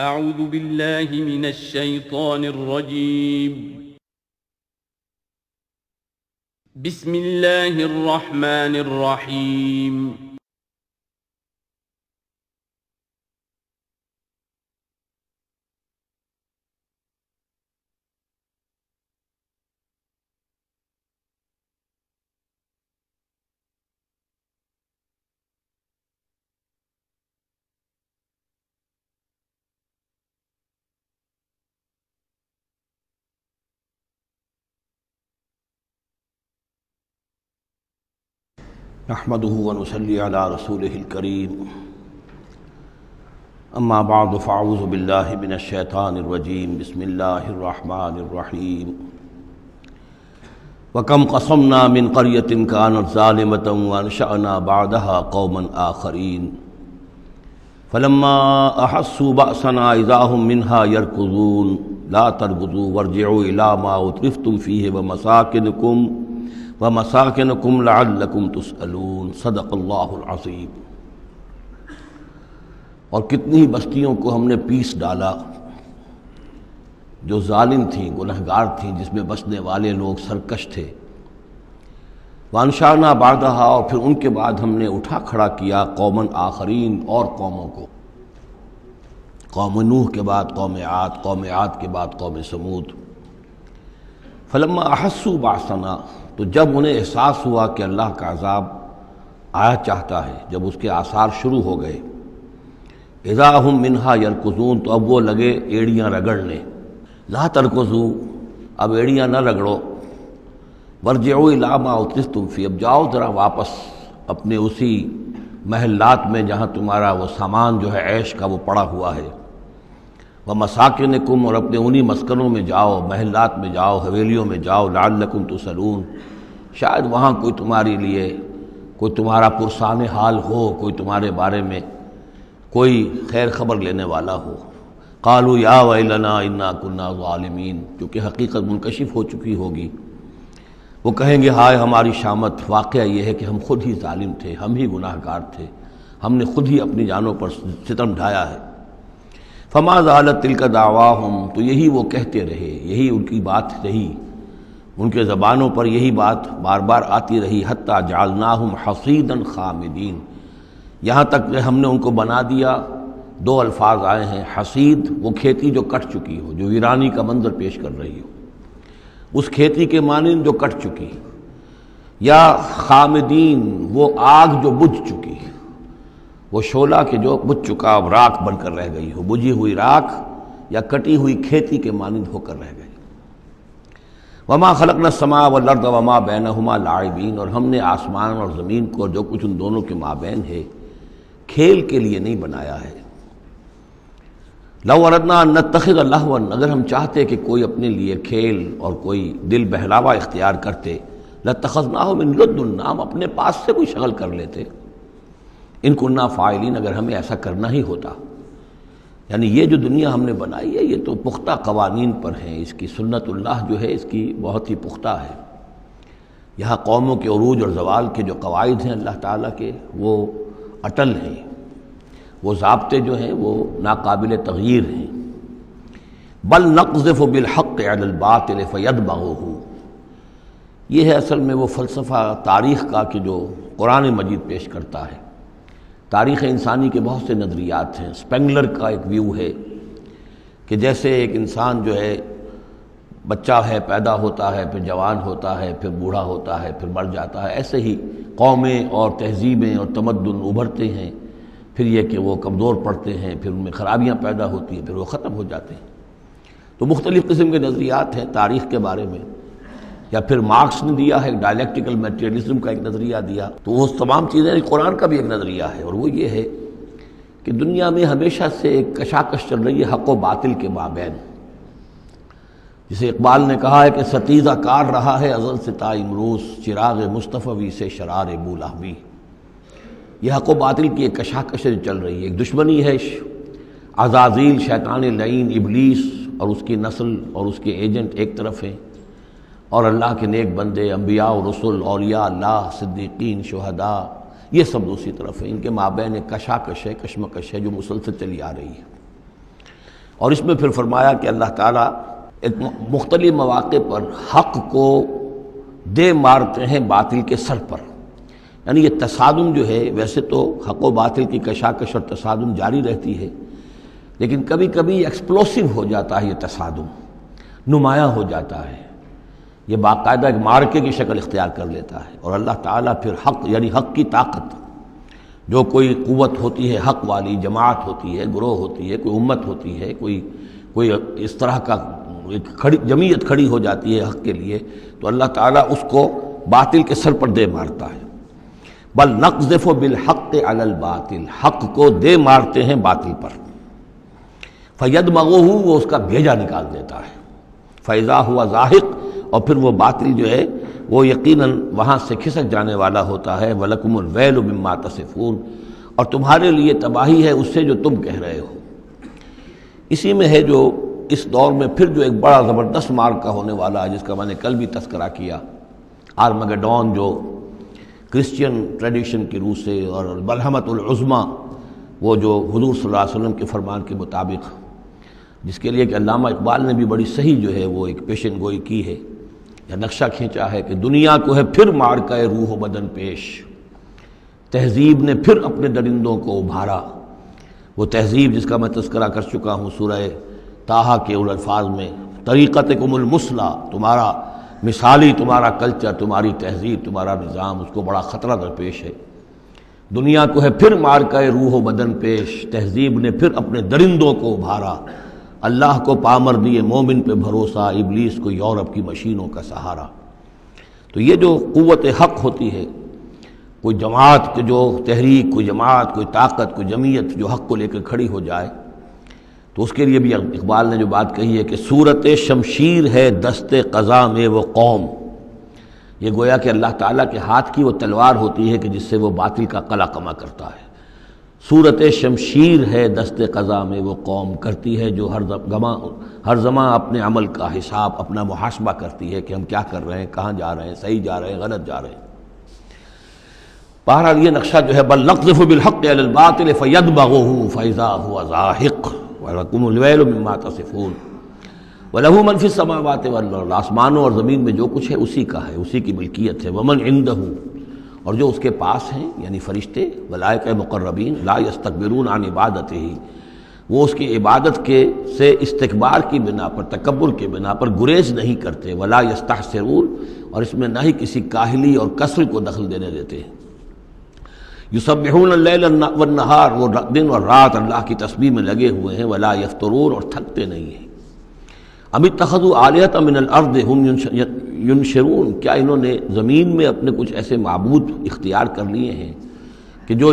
أعوذ بالله من الشيطان الرجيم. بسم الله الرحمن الرحيم. نحمده ونصلي على رسوله الكريم اما بعد فاعوذ بالله من الشيطان الرجيم بسم الله الرحمن الرحيم وكم قصمنا من قرية كانت ظالمة وانشأنا بعدها قوما آخرين فلما أحسوا بأسنا إذا هم منها يركضون لا تركضوا وارجعوا إلى ما أترفتم فيه ومساكنكم لعلكم تسألون صدق اللہ العظیم۔ اور کتنی بستیوں کو ہم نے پیس ڈالا جو ظالم تھیں، گنہگار تھیں، جس میں بسنے والے لوگ سرکش تھے۔ وانشأنا بعدها، اور پھر ان کے بعد ہم نے اٹھا کھڑا کیا قومن آخرین، اور قوموں کو، قوم نوح کے بعد قوم عاد، قوم عاد کے بعد قوم سمود۔ فلما احسوا بأسنا، تو جب انہیں احساس ہوا کہ اللہ کا عذاب آیا چاہتا ہے، جب اس کے آثار شروع ہو گئے، اذا ہم منہا یرکضون، تو اب وہ لگے ایڑیاں رگڑنے۔ لا ترکضوا، اب ایڑیاں نہ رگڑو، وارجعوا الی ما اترفتم فیہ، اب جاؤ ذرا واپس اپنے اسی محلات میں جہاں تمہارا وہ سامان جو ہے عیش کا وہ پڑا ہوا ہے، ومساکنکم، اور اپنے انہی مسکنوں میں جاؤ، محلات میں جاؤ، حویلیوں میں جاؤ، لعلکم تسألون، شاید وہاں کوئی تمہارے لیے، کوئی تمہارا پرسان حال ہو، کوئی تمہارے بارے میں کوئی خیر خبر لینے والا ہو۔ قالوا یا ویلنا انا کنا ظالمین، کیونکہ حقیقت منکشف ہو چکی ہوگی، وہ کہیں گے ہائے ہماری شامت، واقعہ یہ ہے کہ ہم خود ہی ظالم تھے، ہم ہی گناہ گار تھے، ہم نے خود ہی اپنی جانوں پر ستم ڈھایا ہے۔ فما زالت تلک دعواہم، تو یہی وہ کہتے رہے، یہی ان کی بات رہی، ان کے زبانوں پر یہی بات بار بار آتی رہی، حتی جعلناہم حصیدا خامدین، یہاں تک کہ ہم نے ان کو بنا دیا، دو الفاظ آئے ہیں، حصید وہ کھیتی جو کٹ چکی ہو، جو ویرانی کا منظر پیش کر رہی ہو، اس کھیتی کے مانند جو کٹ چکی، یا خامدین وہ آگ جو بجھ چکی، وہ شعلہ کہ جو بجھ چکا اب راکھ بن کر رہ گئی ہو، بجھی ہوئی راکھ یا کٹی ہوئی کھیتی کے مانند ہو کر رہ گئی۔ وما خلقنا السماء والارض وما بینہما لاعبین، اور ہم نے آسمان اور زمین کو جو کچھ ان دونوں کے مابین ہے کھیل کے لیے نہیں بنایا ہے۔ لو اردنا ان نتخذ لہوا، اگر ہم چاہتے کہ کوئی اپنے لیے کھیل اور کوئی دل بہلاوا اختیار کرتے، لاتخذناہ من لدنا، ہم اپنے پاس سے کوئی شغل کر لیتے، ان کننا فاعلین، اگر ہمیں ایسا کرنا ہی ہوتا۔ یعنی یہ جو دنیا ہم نے بنائی ہے یہ تو پختہ قوانین پر ہیں، اس کی سنت اللہ جو ہے اس کی بہت ہی پختہ ہے۔ یہاں قوموں کے عروج اور زوال کے جو قواعد ہیں اللہ تعالیٰ کے، وہ اٹل ہیں، وہ ضابطے جو ہیں وہ ناقابل تغییر ہیں۔ بل نقذف بالحق علی الباطل فیدمغہ، یہ ہے اصل میں وہ فلسفہ تاریخ کا کہ جو قرآن مجید پیش کرتا ہے۔ تاریخ انسانی کے بہت سے نظریات ہیں۔ سپینگلر کا ایک ویو ہے کہ جیسے ایک انسان جو ہے بچہ ہے، پیدا ہوتا ہے، پھر جوان ہوتا ہے، پھر بوڑھا ہوتا ہے، پھر مر جاتا ہے، ایسے ہی قومیں اور تہذیبیں اور تمدن ابھرتے ہیں، پھر یہ کہ وہ کمزور پڑتے ہیں، پھر ان میں خرابیاں پیدا ہوتی ہیں، پھر وہ ختم ہو جاتے ہیں۔ تو مختلف قسم کے نظریات ہیں تاریخ کے بارے میں، یا پھر مارکس نے دیا ہے ڈائلیکٹیکل میٹیریلزم کا ایک نظریہ دیا، تو وہ تمام چیزیں قرآن کا بھی ایک نظریہ ہے، اور وہ یہ ہے کہ دنیا میں ہمیشہ سے ایک کشاکش چل رہی ہے حق و باطل کے مابین، جسے اقبال نے کہا ہے کہ ستیزہ کار رہا ہے ازل سے تا امروز، چراغ مصطفی سے شرار بولاہوی۔ یہ حق و باطل کی ایک کشاکش چل رہی ہے، ایک دشمنی ہے، عزازیل شیطان لعین ابلیس اور اس کی نسل اور اس کے ایجنٹ ایک طرف ہیں، اور اللہ کے نیک بندے، انبیاء و رسل، اولیاء اللہ، صدیقین، شہداء، یہ سب دوسری طرف ہیں۔ ان کے مابین ایک کشاکش ہے، کشمکش ہے جو مسلسل چلی آ رہی ہے۔ اور اس میں پھر فرمایا کہ اللہ تعالیٰ ایک مختلف مواقع پر حق کو دے مارتے ہیں باطل کے سر پر. یعنی یہ تصادم جو ہے، ویسے تو حق و باطل کی کشاکش اور تصادم جاری رہتی ہے، لیکن کبھی کبھی ایکسپلوسو ہو جاتا ہے، یہ تصادم نمایاں ہو جاتا ہے، یہ باقاعدہ ایک مارکے کی شکل اختیار کر لیتا ہے. اور اللہ تعالیٰ پھر حق یعنی حق کی طاقت، جو کوئی قوت ہوتی ہے حق والی، جماعت ہوتی ہے، گروہ ہوتی ہے، کوئی امت ہوتی ہے، کوئی اس طرح کا ایک جمعیت کھڑی ہو جاتی ہے حق کے لیے، تو اللہ تعالیٰ اس کو باطل کے سر پر دے مارتا ہے. بل نقذف بالحق علی الباطل، حق کو دے مارتے ہیں باطل پر. فیدمغہ، وہ اس کا بھیجا نکال دیتا ہے. فاذا ہوا زاہق، اور پھر وہ باطل جو ہے وہ یقیناً وہاں سے کھسک جانے والا ہوتا ہے. وَلَكُمُ الْوَيْلُ مِمَّا تَصِفُونَ، اور تمہارے لیے تباہی ہے اس سے جو تم کہہ رہے ہو. اسی میں ہے جو اس دور میں پھر جو ایک بڑا زبردست معرکہ ہونے والا ہے، جس کا میں نے کل بھی تذکرہ کیا، آرمگڈون، جو کرسچین ٹریڈیشن کی روح سے، اور ملحمۃ العظمیٰ، وہ جو حضور صلی اللہ علیہ وسلم کے فرمان کے مطابق، جس کے لیے کہ علامہ اقبال نے بھی بڑی صحیح جو ہے وہ ایک پیشن گوئی کی ہے یا نقشہ کھینچا ہے کہ دنیا کو ہے پھر معرکہ روح و بدن پیش، تہذیب نے پھر اپنے درندوں کو ابھارا. وہ تہذیب جس کا میں تذکرہ کر چکا ہوں سورہ طٰہٰ کے ان الفاظ میں، طریقتکم المثلیٰ، تمہارا مثالی تمہارا کلچر، تمہاری تہذیب، تمہارا نظام، اس کو بڑا خطرہ درپیش ہے. دنیا کو ہے پھر مارکہ روح و بدن پیش، تہذیب نے پھر اپنے درندوں کو ابھارا. اللہ کو پامر دیے مومن پہ بھروسہ، ابلیس کو یورپ کی مشینوں کا سہارا. تو یہ جو قوت حق ہوتی ہے، کوئی جماعت کی جو تحریک، کوئی جماعت، کوئی طاقت، کوئی جمعیت جو حق کو لے کر کھڑی ہو جائے، تو اس کے لیے بھی اقبال نے جو بات کہی ہے کہ صورت شمشیر ہے دست قضا میں وہ قوم. یہ گویا کہ اللہ تعالیٰ کے ہاتھ کی وہ تلوار ہوتی ہے کہ جس سے وہ باطل کا قلع کما کرتا ہے. صورت شمشیر ہے دست قضا میں وہ قوم، کرتی ہے جو ہر زمان اپنے عمل کا حساب، اپنا محاسبہ کرتی ہے کہ ہم کیا کر رہے ہیں، کہاں جا رہے ہیں، صحیح جا رہے ہیں، غلط جا رہے ہیں. بہرحال یہ نقشہ جو ہے بل نقذف بالحق علی الباطل فیدمغہ فاذا هو زاہق وَلَكُمُ الْوَيْلُ مِمَّا تَصِفُونَ وَلَهُ مَنْ فِي السَّمَاوَاتِ وَالْأَرْضِ، آسمانوں اور زمین میں جو کچھ ہے اسی کا ہے، اسی کی ملکیت ہے. وَمَنْ عِنْدَهُ، اور جو اس کے پاس ہیں یعنی فرشتے، ملائکہ مقربین، لا يستكبرون عن عبادته، وہ اس کی عبادت کے سے استکبار کی بنا پر، تکبر کی بنا پر گریز نہیں کرتے. وَلَا يَسْتَحْسِرُونَ، اور اس میں نہ ہی کسی کاہلی اور کسل کو دخل دینے دیتے ہیں. یسبحون اللیل والنہار، وہ دن اور رات اللہ کی تسبیح میں لگے ہوئے ہیں. ولا یفترون، اور تھکتے نہیں ہیں. ام اتخذوا آلہۃ من الارض ہم ینشرون، کیا انہوں نے زمین میں اپنے کچھ ایسے معبود اختیار کر لیے ہیں کہ جو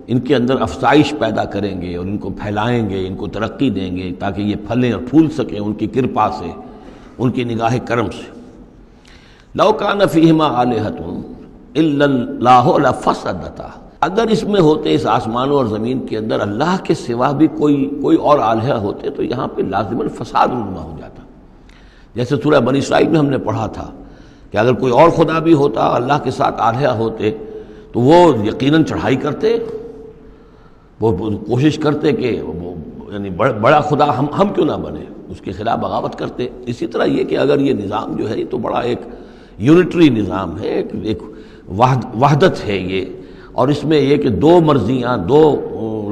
ان کے اندر افزائش پیدا کریں گے اور ان کو پھیلائیں گے، ان کو ترقی دیں گے تاکہ یہ پھلیں اور پھول سکیں ان کی کرپا سے، ان کی نگاہ کرم سے. لو کان فیہما آلہۃ الا اللہ لفسدتا، اگر اس میں ہوتے، اس آسمانوں اور زمین کے اندر اللہ کے سوا بھی کوئی اور آلہہ ہوتے تو یہاں پہ لازماً فساد رونما ہو جاتا. جیسے سورہ بنی اسرائیل میں ہم نے پڑھا تھا کہ اگر کوئی اور خدا بھی ہوتا، اللہ کے ساتھ آلہہ ہوتے، تو وہ یقیناً چڑھائی کرتے، وہ کوشش کرتے کہ یعنی بڑا خدا ہم کیوں نہ بنے، اس کے خلاف بغاوت کرتے. اسی طرح یہ کہ اگر یہ نظام جو ہے یہ تو بڑا ایک یونٹری نظام ہے، ایک وحدت ہے یہ، اور اس میں یہ کہ دو مرضیاں، دو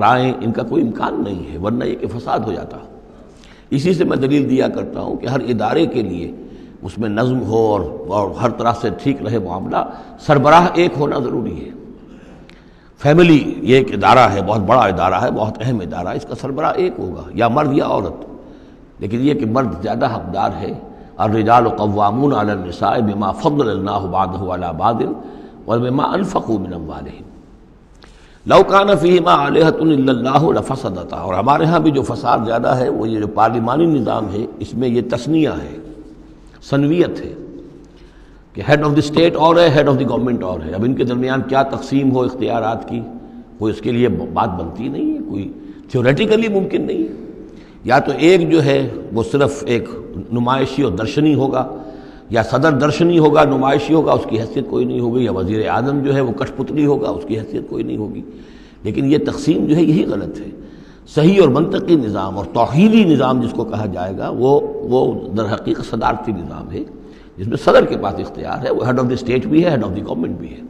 رائیں، ان کا کوئی امکان نہیں ہے، ورنہ یہ کہ فساد ہو جاتا. اسی سے میں دلیل دیا کرتا ہوں کہ ہر ادارے کے لیے اس میں نظم ہو اور ہر طرح سے ٹھیک رہے معاملہ، سربراہ ایک ہونا ضروری ہے. فیملی یہ ایک ادارہ ہے، بہت بڑا ادارہ ہے، بہت اہم ادارہ ہے، اس کا سربراہ ایک ہوگا، یا مرد یا عورت. لیکن یہ کہ مرد زیادہ حقدار ہے. الرجال قوامون علی النساء بما فضل اللہ بعضهم علی بعض وبما انفقوا من اموالهم. لو کان فیہما آلہۃ الا اللہ لفسدتا. اور ہمارے ہاں بھی جو فساد زیادہ ہے وہ یہ جو پارلیمانی نظام ہے، اس میں یہ تثنیہ ہے، ثنویت ہے کہ ہیڈ آف دی اسٹیٹ اور ہے، ہیڈ آف دی گورنمنٹ اور ہے. اب ان کے درمیان کیا تقسیم ہو اختیارات کی، کوئی اس کے لیے بات بنتی نہیں ہے، کوئی تھیوریٹیکلی ممکن نہیں ہے. یا تو ایک جو ہے وہ صرف ایک نمائشی اور درشنی ہوگا، یا صدر درشنی ہوگا، نمائشی ہوگا، اس کی حیثیت کوئی نہیں ہوگی، یا وزیر اعظم جو ہے وہ کٹھ پتلی ہوگا، اس کی حیثیت کوئی نہیں ہوگی. لیکن یہ تقسیم جو ہے یہی غلط ہے. صحیح اور منطقی نظام اور توحیدی نظام جس کو کہا جائے گا وہ در حقیقت صدارتی نظام ہے، جس میں صدر کے پاس اختیار ہے، وہ ہیڈ آف دی اسٹیٹ بھی ہے، ہیڈ آف دی گورنمنٹ بھی ہے۔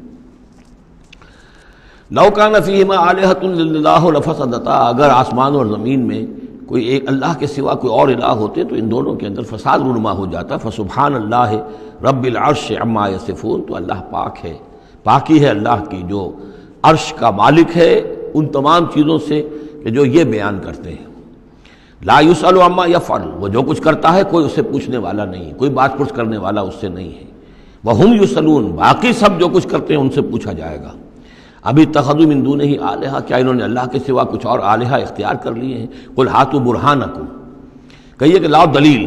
لو کان فیہما آلہۃ الا اللہ لفسدتا، اگر آسمان اور زمین میں کوئی ایک اللہ کے سوا کوئی اور الہ ہوتے تو ان دونوں کے اندر فساد رونما ہو جاتا۔ فسبحان اللہ رب العرش عما یصفون، تو اللہ پاک ہے، پاکی ہے اللہ کی جو عرش کا مالک ہے ان تمام چیزوں سے کہ جو یہ بیان کرتے ہیں۔ لا یسأل عما یفعل، وہ جو کچھ کرتا ہے کوئی اسے پوچھنے والا نہیں، کوئی بات پرس کرنے والا اس سے نہیں ہے۔ وہم یسألون، باقی سب جو کچھ کرتے ہیں ان سے پوچھا جائے گا۔ ابھی اتخذوا من دونہ آلہہ، کیا انہوں نے اللہ کے سوا کچھ اور آلہہ اختیار کر لیے ہیں؟ قل ہاتوا برہانکم، کہیے کہ لاؤ دلیل۔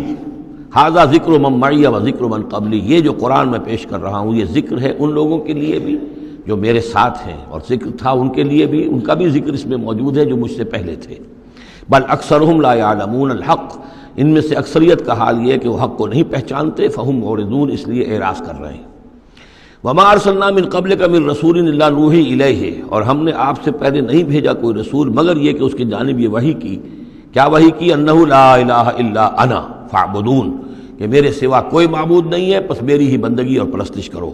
ھذا ذکر من معی و ذکر من قبلی، یہ جو قرآن میں پیش کر رہا ہوں یہ ذکر ہے ان لوگوں کے لیے بھی جو میرے ساتھ ہیں، اور ذکر تھا ان کے لیے بھی، ان کا بھی ذکر اس میں موجود ہے جو مجھ سے پہلے تھے۔ بل اکثرہم لا یعلمون الحق، ان میں سے اکثریت کا حال یہ ہے کہ وہ حق کو نہیں پہچانتے، فہم معرضون، اس لیے اعراض کر رہے ہیں۔ وما ارسلنا من قبلک من رسول الا نوحی الیہ، اور ہم نے آپ سے پہلے نہیں بھیجا کوئی رسول مگر یہ کہ اس کی جانب یہ وحی کی، کیا وحی کی؟ انہ لا الہ الا انا فاعبدون، کہ میرے سوا کوئی معبود نہیں ہے پس میری ہی بندگی اور پرستش کرو۔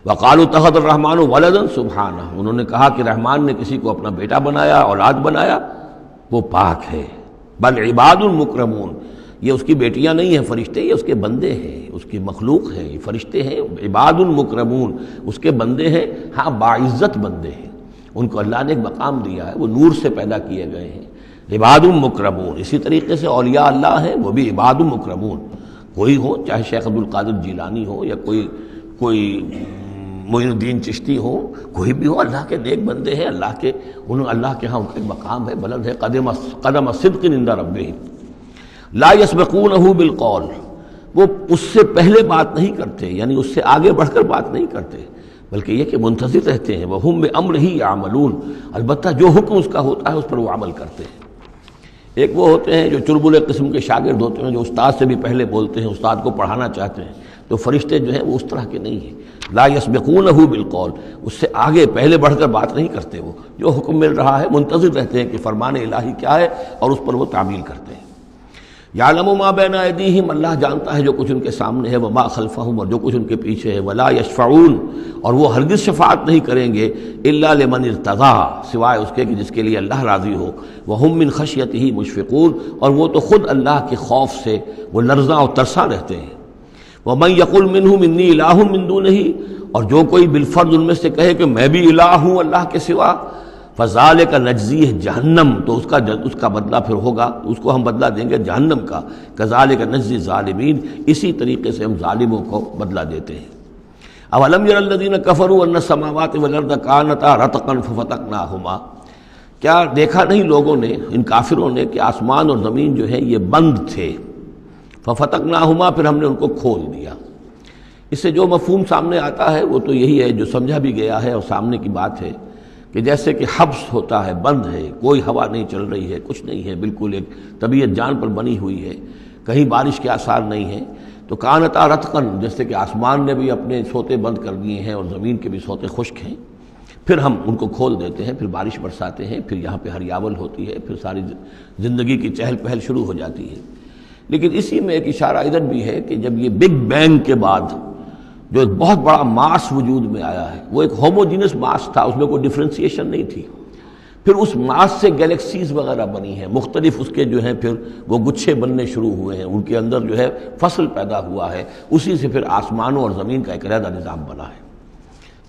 وقالوا اتخذ الرحمن ولدا سبحانہ، انہوں نے کہا کہ رحمان نے کسی کو اپنا بیٹا بنایا، اولاد بنایا، وہ پاک ہے۔ بل عباد مکرمون، یہ اس کی بیٹیاں نہیں ہیں فرشتے، یہ اس کے بندے ہیں، اس کی مخلوق ہیں، یہ فرشتے ہیں، عباد مکرمون، اس کے بندے ہیں، ہاں باعزت بندے ہیں، ان کو اللہ نے ایک مقام دیا ہے، وہ نور سے پیدا کیے گئے ہیں، عباد مکرمون۔ اسی طریقے سے اولیاء اللہ ہیں، وہ بھی عباد مکرمون، کوئی ہو چاہے شیخ عبد القادر جیلانی ہو یا کوئی معین الدین چشتی ہو، کوئی بھی ہو، اللہ کے نیک بندے ہیں، اللہ کے ہاں ان کا ایک مقام ہے، بلند ہے، قدم صدق عند ربہم۔ لا یسبقونہ بالقول، وہ اس سے پہلے بات نہیں کرتے، یعنی اس سے آگے بڑھ کر بات نہیں کرتے، بلکہ یہ کہ منتظر رہتے ہیں۔ وہم بامرہ یعملون، البتہ جو حکم اس کا ہوتا ہے اس پر وہ عمل کرتے ہیں۔ ایک وہ ہوتے ہیں جو چربلے قسم کے شاگرد ہوتے ہیں، جو استاد سے بھی پہلے بولتے ہیں، استاد کو پڑھانا چاہتے ہیں، تو فرشتے جو ہیں وہ اس طرح کے نہیں ہیں۔ لا یسبقونہ بالقول، اس سے آگے پہلے بڑھ کر بات نہیں کرتے، وہ جو حکم مل رہا ہے منتظر رہتے ہیں کہ فرمان الہی کیا ہے اور اس پر وہ تعمیل کرتے ہیں۔ یعلم ما بین ایدیہم، اللہ جانتا ہے جو کچھ ان کے سامنے ہے، وما خلفہم، اور جو کچھ ان کے پیچھے ہے، ولا یشفعون، اور وہ ہرگز شفاعت نہیں کریں گے، الا لمن ارتضی، سوائے اس کے کہ جس کے لیے اللہ راضی ہو، وہم من خشیتہ مشفقون، اور وہ تو خود اللہ کے خوف سے وہ لرزاں اور ترساں رہتے ہیں۔ ومن یقل منہم انی الہ من دونہ، اور جو کوئی بالفرض ان میں سے کہے کہ میں بھی الہ ہوں اللہ کے سوا، فذالک نجزیہ جہنم، تو اس کا بدلہ پھر ہوگا، اس کو ہم بدلہ دیں گے جہنم کا، کذالک نجزی الظالمین، اسی طریقے سے ہم ظالموں کو بدلہ دیتے ہیں۔ اولم یر الذین کفروا ان السماوات والارض کانتا رتقا ففتقناہما، کیا دیکھا نہیں لوگوں نے، ان کافروں نے، کہ آسمان اور زمین جو ہے یہ بند تھے، ففتقناہما، پھر ہم نے ان کو کھول دیا۔ اس سے جو مفہوم سامنے آتا ہے وہ تو یہی ہے جو سمجھا بھی گیا ہے اور سامنے کی بات ہے کہ جیسے کہ حبس ہوتا ہے، بند ہے، کوئی ہوا نہیں چل رہی ہے، کچھ نہیں ہے، بالکل ایک طبیعت جان پر بنی ہوئی ہے، کہیں بارش کے آثار نہیں ہیں، تو کانتا رتقن، جیسے کہ آسمان نے بھی اپنے سوتے بند کر دیے ہیں اور زمین کے بھی سوتے خشک ہیں، پھر ہم ان کو کھول دیتے ہیں، پھر بارش برساتے ہیں، پھر یہاں پہ ہریاول ہوتی ہے، پھر ساری زندگی کی چہل پہل شروع ہو جاتی ہے۔ لیکن اسی میں ایک اشارہ ادھر بھی ہے کہ جب یہ بگ بینگ کے بعد جو ایک بہت بڑا ماس وجود میں آیا ہے، وہ ایک ہوموجینس ماس تھا، اس میں کوئی ڈفرینسیشن نہیں تھی، پھر اس ماس سے گیلیکسیز وغیرہ بنی ہیں، مختلف اس کے جو ہیں پھر وہ گچھے بننے شروع ہوئے ہیں، ان کے اندر جو ہے فصل پیدا ہوا ہے، اسی سے پھر آسمانوں اور زمین کا ایک علیحدہ نظام بنا ہے۔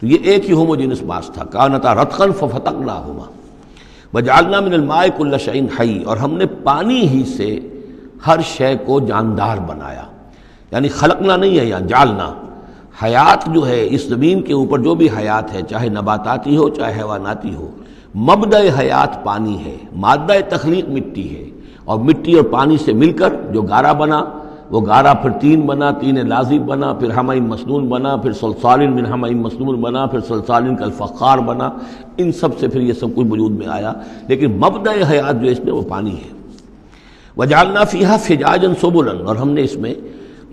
تو یہ ایک ہی ہوموجینس ماس تھا، کانتا رتقا ففتقناہما وجعلنا من الماء کل شیء حی، اور ہم نے پانی ہی سے ہر شے کو جاندار بنایا، یعنی خلقنا نہیں ہے یہاں، جعلنا۔ حیات جو ہے اس زمین کے اوپر جو بھی حیات ہے، چاہے نباتاتی ہو چاہے حیواناتی ہو، مبدأ حیات پانی ہے، مادہ تخلیق مٹی ہے، اور مٹی اور پانی سے مل کر جو گارا بنا، وہ گارا پھر تین بنا، تین لازب بنا، پھر حمأ مسنون بنا، پھر صلصال من حمأ مسنون بنا، پھر صلصال کالفخار بنا، ان سب سے پھر یہ سب کچھ وجود میں آیا، لیکن مبدأ حیات جو اس میں وہ پانی ہے۔ وجعلنا فیہا فجاجا سبلا، اور ہم نے اس میں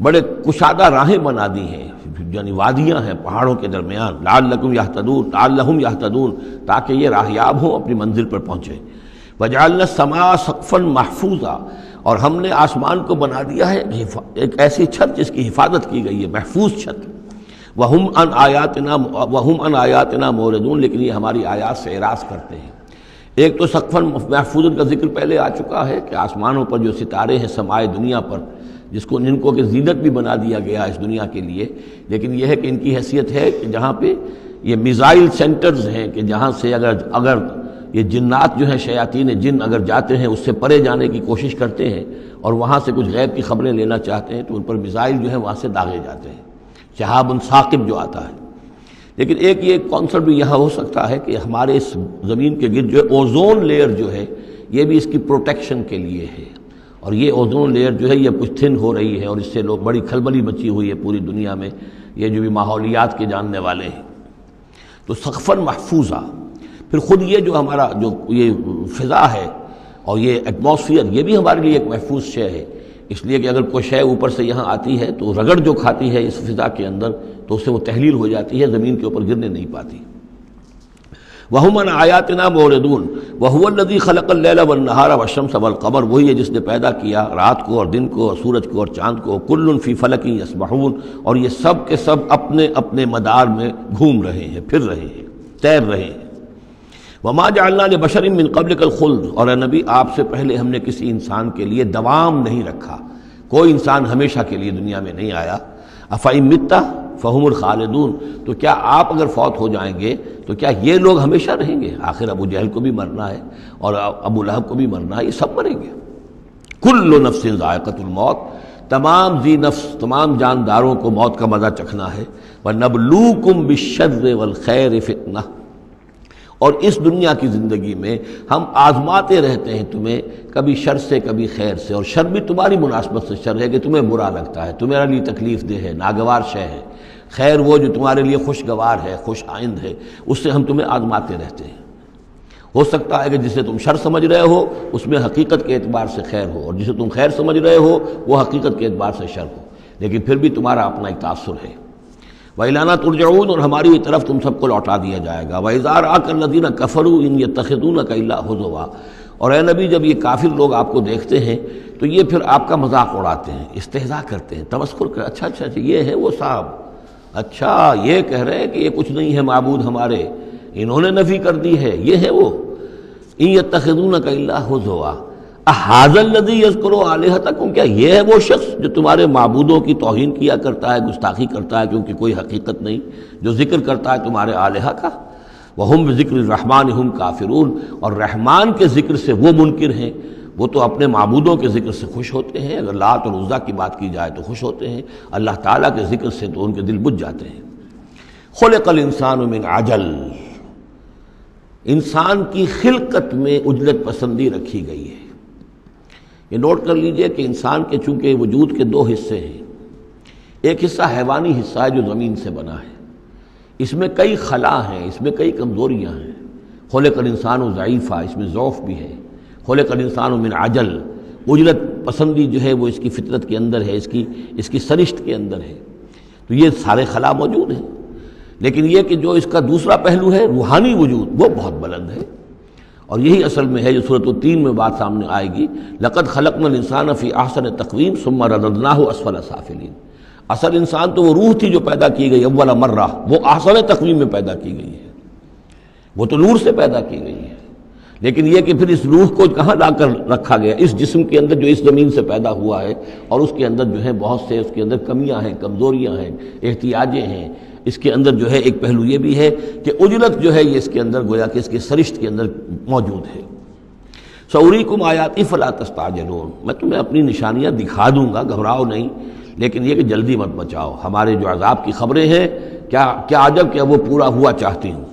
بڑے کشادہ راہیں بنا دی ہیں، یعنی وادیاں ہیں پہاڑوں کے درمیان، لعلہم یہتدون تاکہ یہ راہیاب ہوں، اپنی منزل پر پہنچے۔ وجعلنا السماء سقفا محفوظا، اور ہم نے آسمان کو بنا دیا ہے ایک ایسی چھت جس کی حفاظت کی گئی ہے، محفوظ چھت۔ وہم عن آیاتنا موردون، لیکن یہ ہماری آیات سے اعراض کرتے ہیں۔ ایک تو سقفا محفوظ کا ذکر پہلے آ چکا ہے کہ آسمانوں پر جو ستارے ہیں سمائے دنیا پر، جن کو کہ زینت بھی بنا دیا گیا اس دنیا کے لیے، لیکن یہ ہے کہ ان کی حیثیت ہے کہ جہاں پہ یہ میزائل سینٹرز ہیں کہ جہاں سے اگر یہ جنات جو ہیں شیاطین جن اگر جاتے ہیں اس سے پرے جانے کی کوشش کرتے ہیں اور وہاں سے کچھ غیب کی خبریں لینا چاہتے ہیں تو ان پر میزائل جو ہیں وہاں سے داغے جاتے ہیں، شہاب ثاقب جو آتا ہے۔ لیکن ایک یہ کانسیپٹ بھی یہاں ہو سکتا ہے کہ ہمارے اس زمین کے گرد جو اوزون لیئر جو ہے یہ بھی اس کی پروٹیکشن کے لیے ہے، اور یہ اوزون لیئر جو ہے یہ کچھ تھن ہو رہی ہے اور اس سے لوگ بڑی کھلبلی مچی ہوئی ہے پوری دنیا میں، یہ جو بھی ماحولیات کے جاننے والے ہیں۔ تو سقفاً محفوظہ، پھر خود یہ جو ہمارا جو یہ فضا ہے اور یہ ایٹماسفیئر یہ بھی ہمارے لیے ایک محفوظ شے ہے، اس لیے کہ اگر کوئی شے اوپر سے یہاں آتی ہے تو رگڑ جو کھاتی ہے اس فضا کے اندر تو اس سے وہ تحلیل ہو جاتی ہے، زمین کے اوپر گرنے نہیں پاتی۔ وَهُمْ عَنْ آیَاتِنَا مُعْرِضُونَ وَهُوَ الَّذِي خَلَقَ اللَّيْلَ وَالنَّهَارَ وَالشَّمْسَ وَالْقَمَرَ، وہی ہے جس نے پیدا کیا رات کو اور دن کو اور سورج کو اور چاند کو، كُلٌّ فِي فَلَكٍ يَسْبَحُونَ، اور یہ سب کے سب اپنے اپنے مدار میں گھوم رہے ہیں، پھر رہے ہیں، تیر رہے ہیں۔ وَمَا جَعَلْنَا لِبَشَرٍ مِّن قَبْلِكَ الْخُلْدَ، اور اے نبی آپ سے پہلے ہم نے کسی انسان کے لیے دوام نہیں رکھا، کوئی انسان ہمیشہ کے لیے دنیا میں نہیں آیا۔ أَفَإِن مِتَّ فَهُمُ الْخَالِدُونَ، تو کیا آپ اگر فوت ہو جائیں گے تو کیا یہ لوگ ہمیشہ رہیں گے؟ آخر ابو جہل کو بھی مرنا ہے اور ابو لہب کو بھی مرنا ہے، یہ سب مریں گے۔ كُلُّ نَفْسٍ ذَائِقَةُ الْمَوْتِ، تمام ذی نفس تمام جانداروں کو موت کا مزہ چکھنا ہے۔ وَنَبْلُوكُمْ بِالشَّرِّ وَالْخَيْرِ فِتْنَةً، اور اس دنیا کی زندگی میں ہم آزماتے رہتے ہیں تمہیں، کبھی شر سے کبھی خیر سے، اور شر بھی تمہاری مناسبت سے شر ہے کہ تمہیں برا لگتا ہے، تمہارے لیے تکلیف دہ ہے، ناگوار شے ہے، خیر وہ جو تمہارے لیے خوشگوار ہے، خوش آئند ہے، اس سے ہم تمہیں آزماتے رہتے ہیں۔ ہو سکتا ہے کہ جسے تم شر سمجھ رہے ہو اس میں حقیقت کے اعتبار سے خیر ہو، اور جسے تم خیر سمجھ رہے ہو وہ حقیقت کے اعتبار سے شر ہو، لیکن پھر بھی تمہارا اپنا ایک تاثر ہے۔ وَإِلَيْنَا تُرْجَعُونَ، اور ہماری طرف تم سب کو لوٹا دیا جائے گا۔ وَإِذَا رَآكَ الَّذِينَ كَفَرُوا إِن يَتَّخِذُونَكَ إِلَّا هُزُوًا، اور اے نبی جب یہ کافر لوگ آپ کو دیکھتے ہیں تو یہ پھر آپ کا مذاق اڑاتے ہیں، استہزاء کرتے ہیں، تمسخر کرتے ہیں، اچھا یہ ہے وہ صاحب، اچھا یہ کہہ رہے ہیں کہ یہ کچھ نہیں ہے معبود ہمارے، انہوں نے نفی کر دی ہے، یہ ہے وہ۔ إِن يَتَّخِذُونَكَ إِلَّا هُزُوًا أَهَٰذَا الَّذِي يَذْكُرُ آلِهَتَكُمْ، کیا یہ ہے وہ شخص جو تمہارے معبودوں کی توہین کیا کرتا ہے، گستاخی کرتا ہے کیونکہ کوئی حقیقت نہیں، جو ذکر کرتا ہے تمہارے آلہہ کا۔ وَهُمْ بِذِكْرِ الرَّحْمَٰنِ هُمْ كَافِرُونَ، اور رحمان کے ذکر سے وہ منکر ہیں، وہ تو اپنے معبودوں کے ذکر سے خوش ہوتے ہیں، اگر لات اور عزیٰ کی بات کی جائے تو خوش ہوتے ہیں، اللہ تعالیٰ کے ذکر سے تو ان کے دل بجھ جاتے ہیں۔ خُلِقَ الْإِنسَانُ مِنْ عَجَلٍ، انسان کی خلقت میں عجلت پسندی رکھی گئی ہے۔ یہ نوٹ کر لیجئے کہ انسان کے چونکہ وجود کے دو حصے ہیں، ایک حصہ حیوانی حصہ ہے جو زمین سے بنا ہے، اس میں کئی خلا ہیں، اس میں کئی کمزوریاں ہیں۔ خلق الانسان ضعیفا، اس میں ضعف بھی ہے۔ خلق الانسان من عجل، عجلت پسندی جو ہے وہ اس کی فطرت کے اندر ہے، اس کی سرشت کے اندر ہے، تو یہ سارے خلا موجود ہیں۔ لیکن یہ کہ جو اس کا دوسرا پہلو ہے روحانی وجود، وہ بہت بلند ہے، اور یہی اصل میں ہے جو سورۃ التین میں بات سامنے آئے گی، لقد خلقنا الانسان فی احسن تقویم ثم رددناہ اسفل سافلین۔ اصل انسان تو وہ روح تھی جو پیدا کی گئی اول مرہ، وہ احسن تقویم میں پیدا کی گئی ہے، وہ تو نور سے پیدا کی گئی ہے، لیکن یہ کہ پھر اس روح کو کہاں لا کر رکھا گیا؟ اس جسم کے اندر جو اس زمین سے پیدا ہوا ہے، اور اس کے اندر جو ہے بہت سے اس کے اندر کمیاں ہیں، کمزوریاں ہیں، احتیاجیں ہیں۔ اس کے اندر جو ہے ایک پہلو یہ بھی ہے کہ عجلت جو ہے یہ اس کے اندر گویا کہ اس کی سرشت کے اندر موجود ہے۔ سأریکم آیاتی فلا تستعجلون، میں تمہیں اپنی نشانیاں دکھا دوں گا، گھبراؤ نہیں، لیکن یہ کہ جلدی مت مچاؤ، ہمارے جو عذاب کی خبریں ہیں کیا عجب کہ وہ پورا ہوا چاہتی ہوں۔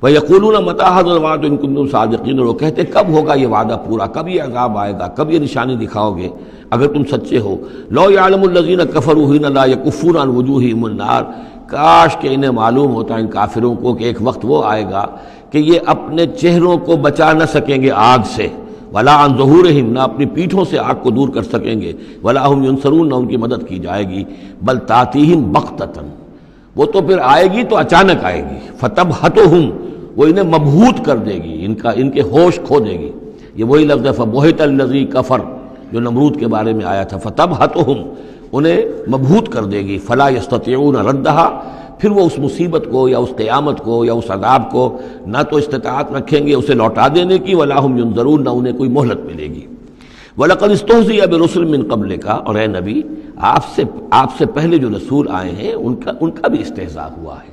وَيَقُولُونَ مَتَىٰ هَٰذَا الْوَعْدُ إِن كُنتُمْ صَادِقِينَ، اور وہ کہتے کب ہوگا یہ وعدہ پورا، کب یہ عذاب آئے گا، کب یہ نشانی دکھاؤ گے اگر تم سچے ہو۔ لَوْ يَعْلَمُ الَّذِينَ كَفَرُوا حِينَ لَا يَكُفُّونَ عَنْ وُجُوهِهِمُ النَّارَ، کاش کہ انہیں معلوم ہوتا ان کافروں کو کہ ایک وقت وہ آئے گا کہ یہ اپنے چہروں کو بچا نہ سکیں گے آگ سے، وَلَا عَنْ ظُهُورِهِمْ، نہ اپنی پیٹھوں سے آگ کو دور کر سکیں گے، وَلَا هُمْ يُنصَرُونَ، نہ ان کی مدد کی جائے گی، بل تَأْتِيهِمْ بَغْتَةً، وہ تو پھر آئے گی تو اچانک آئے گی، فَتَبْهَتُهُمْ، وہ انہیں مبہوت کر دے گی، ان کے ہوش کھو دے گی، یہ وہی لفظ ہے فبہت الذی کفر جو نمرود کے بارے میں آیا تھا، فتبہتہم انہیں مبہوت کر دے گی، فلا یستطیعون ردہا پھر وہ اس مصیبت کو یا اس قیامت کو یا اس عذاب کو نہ تو استطاعت رکھیں گے اسے لوٹا دینے کی، ولا ہم ینظرون نہ انہیں کوئی مہلت ملے گی۔ وَلَقَدِ اسْتُهْزِئَ بِرُسُلٍ مِّن قَبْلِكَ، اور اے نبی آپ سے پہلے جو رسول آئے ہیں ان کا بھی استہزاء ہوا ہے،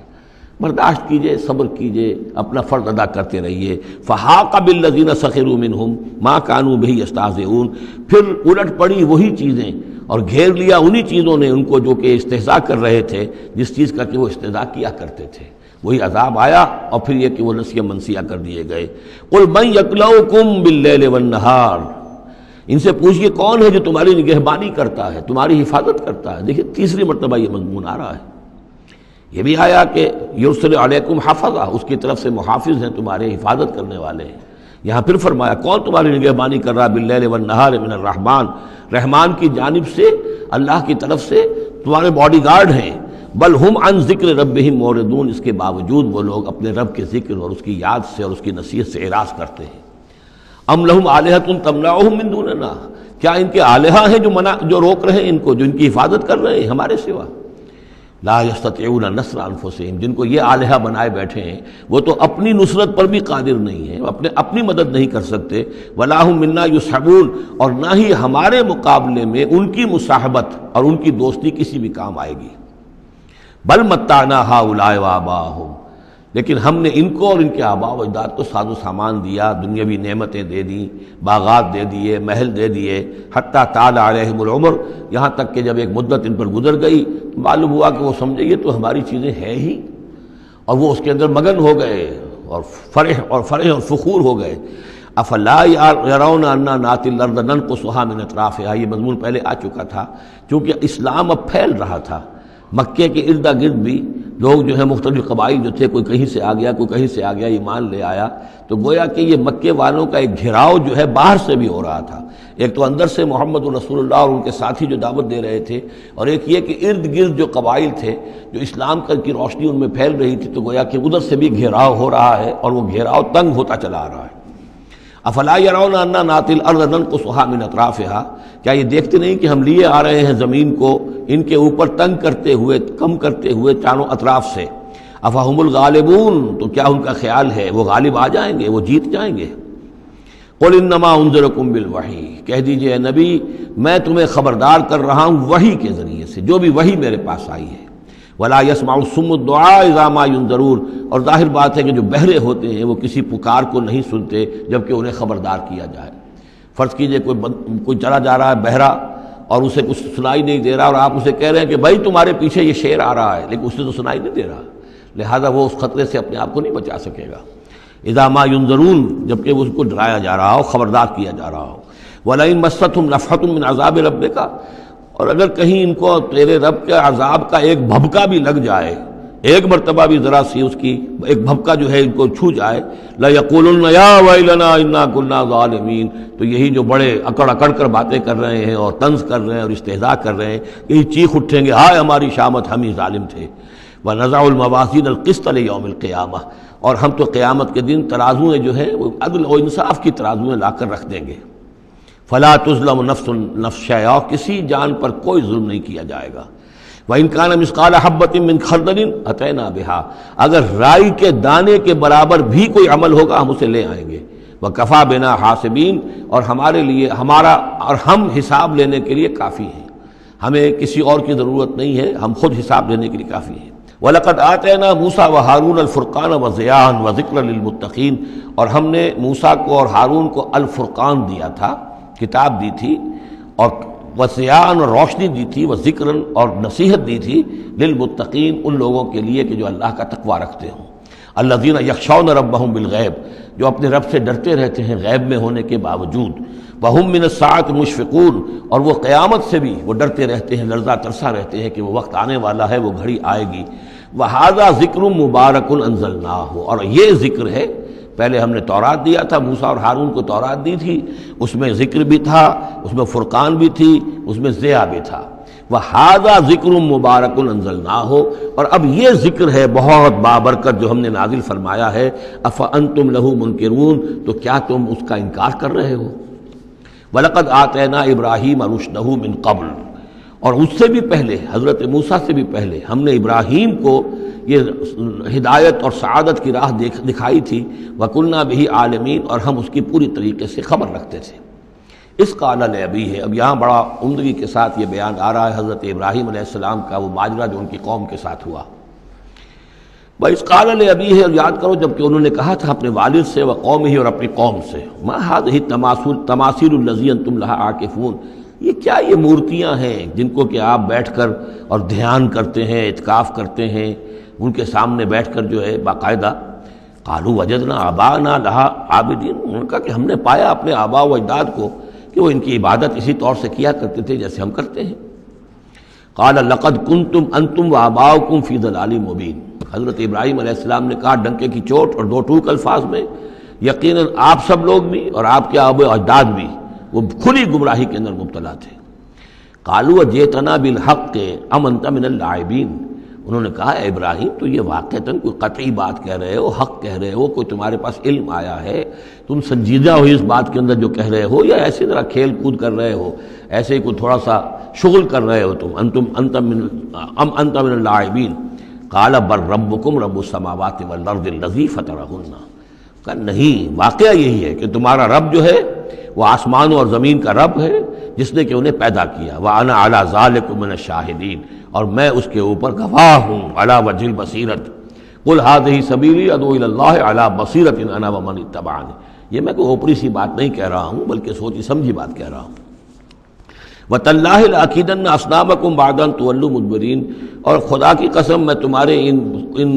برداشت کیجئے، صبر کیجئے، اپنا فرض ادا کرتے رہیے۔ فَحَاقَ بِالَّذِينَ سَخِرُوا مِنْهُمْ مَا كَانُوا بِهِ يَسْتَهْزِئُونَ، پھر الٹ پڑی وہی چیزیں اور گھیر لیا انہی چیزوں نے ان کو جو کہ استہزاء کر رہے تھے، جس چیز کا کہ وہ استہزاء کیا کرتے تھے، وہی عذاب آیا اور پھر یہ کہ وہ نسیہ منسیہ کر دیے گئے۔ قُلْ مَن يَكْلَؤُكُمْ بِاللَّيْلِ وَالنَّهَارِ، ان سے پوچھئے کون ہے جو تمہاری نگہبانی کرتا ہے، تمہاری حفاظت کرتا ہے۔ دیکھیں تیسری مرتبہ یہ مضمون آ رہا ہے، یہ بھی آیا کہ یرسل علیکم حفظہ، اس کی طرف سے محافظ ہیں، تمہارے حفاظت کرنے والے ہیں۔ یہاں پھر فرمایا کون تمہاری نگہبانی کر رہا، باللیل والنہار من الرحمن، رحمان کی جانب سے، اللہ کی طرف سے تمہارے باڈی گارڈ ہیں۔ بل ہم عن ذکر ربہم معرضون، اس کے باوجود وہ لوگ اپنے رب کے ذکر اور اس کی یاد سے اور اس کی نصیحت سے اعراض کرتے ہیں۔ ام لہم آلہۃ تمنعہم من دوننا، کیا ان کے آلہہ ہیں جو روک رہے ہیں ان کو، جو ان کی حفاظت کر رہے ہیں ہمارے سوا؟ لا یستطیعون نصر انفسہم، جن کو یہ آلہہ بنائے بیٹھے ہیں وہ تو اپنی نصرت پر بھی قادر نہیں ہیں، اپنی مدد نہیں کر سکتے۔ ولا ہم منا یصحبون، اور نہ ہی ہمارے مقابلے میں ان کی مصاحبت اور ان کی دوستی کسی بھی کام آئے گی۔ بل متعنا ہؤلاء وآباءہم، لیکن ہم نے ان کو اور ان کے آباء و اجداد کو ساز و سامان دیا، دنیاوی نعمتیں دے دیں، باغات دے دیے، محل دے دیے، حتیٰ طال علیہم العمر، یہاں تک کہ جب ایک مدت ان پر گزر گئی معلوم ہوا کہ وہ سمجھے یہ تو ہماری چیزیں ہیں ہی، اور وہ اس کے اندر مگن ہو گئے اور فرح اور فخور ہو گئے۔ افلا یرون انا ناتی الارض ننقصها من اطرافها، یہ مضمون پہلے آ چکا تھا، چونکہ اسلام اب پھیل رہا تھا، مکے کے ارد گرد بھی لوگ جو ہے مختلف قبائل جو تھے، کوئی کہیں سے آ گیا، کوئی کہیں سے آ گیا، ایمان لے آیا، تو گویا کہ یہ مکے والوں کا ایک گھیراؤ جو ہے باہر سے بھی ہو رہا تھا، ایک تو اندر سے محمد رسول اللہ اور ان کے ساتھی جو دعوت دے رہے تھے، اور ایک یہ کہ ارد گرد جو قبائل تھے جو اسلام کی روشنی ان میں پھیل رہی تھی، تو گویا کہ ادھر سے بھی گھیراؤ ہو رہا ہے اور وہ گھیراؤ تنگ ہوتا چلا آ رہا ہے۔ افلا یرون انا ناتی الارض ننقصها من اطرافها، کیا یہ دیکھتے نہیں کہ ہم لیے آ رہے ہیں زمین کو ان کے اوپر تنگ کرتے ہوئے، کم کرتے ہوئے چاروں اطراف سے۔ افہم الغالبون، تو کیا ان کا خیال ہے وہ غالب آ جائیں گے، وہ جیت جائیں گے؟ قل انما انذرکم بالوحی، کہہ دیجئے اے نبی میں تمہیں خبردار کر رہا ہوں وحی کے ذریعے سے، جو بھی وحی میرے پاس آئی ہے۔ ولا يسمع الصم الدعاء اذا ما ينذرون، اور ظاہر بات ہے کہ جو بہرے ہوتے ہیں وہ کسی پکار کو نہیں سنتے جبکہ انہیں خبردار کیا جائے۔ فرض کیجئے کوئی چلا جا رہا ہے بہرا اور اسے کچھ سنائی نہیں دے رہا، اور آپ اسے کہہ رہے ہیں کہ بھائی تمہارے پیچھے یہ شیر آ رہا ہے، لیکن اسے تو سنائی نہیں دے رہا، لہذا وہ اس خطرے سے اپنے آپ کو نہیں بچا سکے گا۔ اذا ما ينذرون، جبکہ اس کو ڈرایا جا رہا ہو، خبردار کیا جا رہا ہو۔ وَلَئِن مَسَّتْهُمْ نَفْحَةٌ مِّنْ عَذَابِ رَبِّكَ، اور اگر کہیں ان کو تیرے رب کے عذاب کا ایک بھبکا بھی لگ جائے، ایک مرتبہ بھی ذرا سی اس کی ایک بھبکا جو ہے ان کو چھو جائے، لَيَقُولُنَّ يَا وَيْلَنَا إِنَّا كُنَّا ظَالِمِينَ، تو یہی جو بڑے اکڑ اکڑ کر باتیں کر رہے ہیں اور طنز کر رہے ہیں اور استہزاء کر رہے ہیں، یہی چیخ اٹھیں گے ہائے ہماری شامت، ہم ہی ظالم تھے۔ وَنَضَعُ الْمَوَازِينَ الْقِسْطَ لِيَوْمِ الْقِيَامَةِ، اور ہم تو قیامت کے دن ترازویں جو ہے وہ عدل و انصاف کی ترازویں لا کر رکھ دیں گے۔ فلا تظلم نفس شیئا، کسی جان پر کوئی ظلم نہیں کیا جائے گا۔ وَإِنْ كَانَ مِثْقَالَ حَبَّةٍ مِّنْ خَرْدَلٍ أَتَيْنَا بِهَا، اگر رائی کے دانے کے برابر بھی کوئی عمل ہوگا ہم اسے لے آئیں گے۔ وَكَفَى بِنَا حَاسِبِينَ، اور ہمارے لیے ہم حساب لینے کے لیے کافی ہیں، ہمیں کسی اور کی ضرورت نہیں ہے، ہم خود حساب لینے کے لیے کافی ہیں۔ وَلَقَدْ آتَيْنَا مُوسَىٰ وَهَارُونَ الْفُرْقَانَ وَضِيَاءً وَذِكْرًا لِلْمُتَّقِينَ، اور ہم نے موسیٰ کو اور ہارون کو الفرقان دیا تھا، کتاب دی تھی، اور وضیاءً اور روشنی دی تھی، وذکراً اور نصیحت دی تھی، للمتقین ان لوگوں کے لیے کہ جو اللہ کا تقوی رکھتے ہوں۔ الذین یخشون ربہم بالغیب، جو اپنے رب سے ڈرتے رہتے ہیں غیب میں ہونے کے باوجود۔ وہم من الساعۃ مشفقون، اور وہ قیامت سے بھی وہ ڈرتے رہتے ہیں، لرزہ ترسا رہتے ہیں کہ وہ وقت آنے والا ہے، وہ گھڑی آئے گی۔ وہذا ذکر مبارک انزلناہ، اور یہ ذکر ہے، پہلے ہم نے تورات دیا تھا، موسیٰ اور ہارون کو تورات دی تھی، اس میں ذکر بھی تھا، اس میں فرقان بھی تھی، اس میں ضیاء بھی تھا۔ وَهَذَا ذِكْرٌ مُبَارَكٌ أَنزَلْنَاهُ، اور اب یہ ذکر ہے بہت بابرکت جو ہم نے نازل فرمایا ہے، أَفَأَنْتُمْ لَهُ مُنْكِرُونَ، تو کیا تم اس کا انکار کر رہے ہو؟ وَلَقَدْ آتَيْنَا إِبْرَاهِيمَ رُشْدَهُ مِنْ قَبْلُ، اور اس سے بھی پہلے، حضرت موسیٰ سے بھی پہلے ہم نے ابراہیم کو یہ ہدایت اور سعادت کی راہ دکھائی تھی، وَكُنَّا بِهِ عَالِمِينَ، اور ہم اس کی پوری طریقے سے خبر رکھتے تھے۔ اس قال لأبیہ، اب یہاں بڑا عمدگی کے ساتھ یہ بیان آ رہا ہے حضرت ابراہیم علیہ السلام کا وہ ماجرا جو ان کی قوم کے ساتھ ہوا۔ وَإِذْ قَالَ لِأَبِيهِ، اور یاد کرو جب کہ انہوں نے کہا تھا اپنے والد سے، وَقَوْمِهِ، اور اپنی قوم سے، مَا هَذِهِ التَّمَاثِيلُ الَّذِي أَنْتُمْ لَهَا عَاكِفُونَ، یہ کیا یہ مورتیاں ہیں جن کو کہ آپ بیٹھ کر اور دھیان کرتے ہیں، اعتکاف کرتے ہیں، ان کے سامنے بیٹھ کر جو ہے باقاعدہ۔ قَالُوا وَجَدْنَا آبَاءَنَا لَهَا عَابِدِينَ، انہوں نے کہا کہ ہم نے پایا اپنے آباء و اجداد کو کہ وہ ان کی عبادت اسی طور سے کیا کرتے تھے جیسے ہم کرتے ہیں۔ قال لقد کنتم انتم وآباؤکم فی ضلال مبین، حضرت ابراہیم علیہ السلام نے کہا ڈنکے کی چوٹ اور دو ٹوک الفاظ میں، یقیناً آپ سب لوگ بھی اور آپ کے آباء و اجداد بھی وہ کھلی گمراہی کے اندر مبتلا تھے۔ قالوا جئتنا بالحق ام انت من اللاعبین، انہوں نے کہا اے ابراہیم تو یہ واقعتاً کوئی قطعی بات کہہ رہے ہو، حق کہہ رہے ہو، کوئی تمہارے پاس علم آیا ہے، تم سنجیدہ ہو اس بات کے اندر جو کہہ رہے ہو، یا ایسے ذرا کھیل کود کر رہے ہو، ایسے ہی کوئی تھوڑا سا شغل کر رہے ہو تم؟ انت من اللاعبین۔ قال بل ربکم رب السماوات والارض الذی فطرہن، کہ نہیں، واقعہ یہی ہے کہ تمہارا رب جو ہے وہ آسمانوں اور زمین کا رب ہے جس نے کہ انہیں پیدا کیا، وَأَنَا عَلَىٰ ذَلِكُم مِّنَ الشَّاهِدِينَ، اور میں اس کے اوپر گواہ ہوں، عَلَىٰ وَجْهِ الْبَصِيرَةِ قُلْ هَٰذِهِ سَبِيلِي أَدْعُو إِلَى اللَّهِ عَلَىٰ بَصِيرَةٍ أَنَا وَمَنِ اتَّبَعَنِي، یہ میں کوئی اوپری سی بات نہیں کہہ رہا ہوں بلکہ سوچی سمجھی بات کہہ رہا ہوں۔ وَتَاللَّهِ لَأَكِيدَنَّ أَصْنَامَكُمْ بَعْدَ أَن تُوَلُّوا مُدْبِرِينَ، اور خدا کی قسم میں تمہارے ان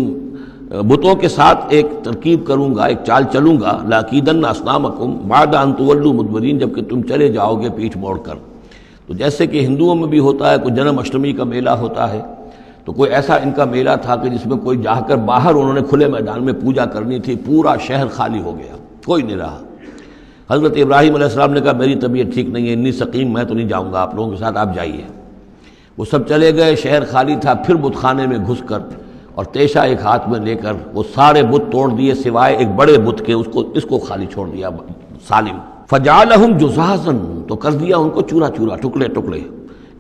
بتوں کے ساتھ ایک ترکیب کروں گا، ایک چال چلوں گا، لَأَكِيدَنَّ أَصْنَامَكُمْ بَعْدَ أَن تُوَلُّوا مُدْبِرِينَ، جب کہ تم چلے جاؤ گے پیٹھ موڑ کر۔ تو جیسے کہ ہندوؤں میں بھی ہوتا ہے، کوئی جنم اشٹمی کا میلہ ہوتا ہے، تو کوئی ایسا ان کا میلہ تھا کہ جس میں کوئی جا کر باہر انہوں نے کھلے میدان میں پوجا کرنی تھی، پورا شہر خالی ہو گیا، کوئی نہیں رہا۔ حضرت ابراہیم علیہ السلام نے کہا میری طبیعت ٹھیک نہیں ہے، انی سقیم، میں تو نہیں جاؤں گا آپ لوگوں کے ساتھ، آپ جائیے۔ وہ سب چلے گئے، شہر خالی تھا، پھر بت خانے میں گھس کر اور تیشہ ایک ہاتھ میں لے کر وہ سارے بت توڑ دیے سوائے ایک بڑے بت کے، اس کو خالی چھوڑ دیا سالم۔ فجعلہم جزازا، تو کر دیا ان کو چورا چورا، ٹکڑے ٹکڑے،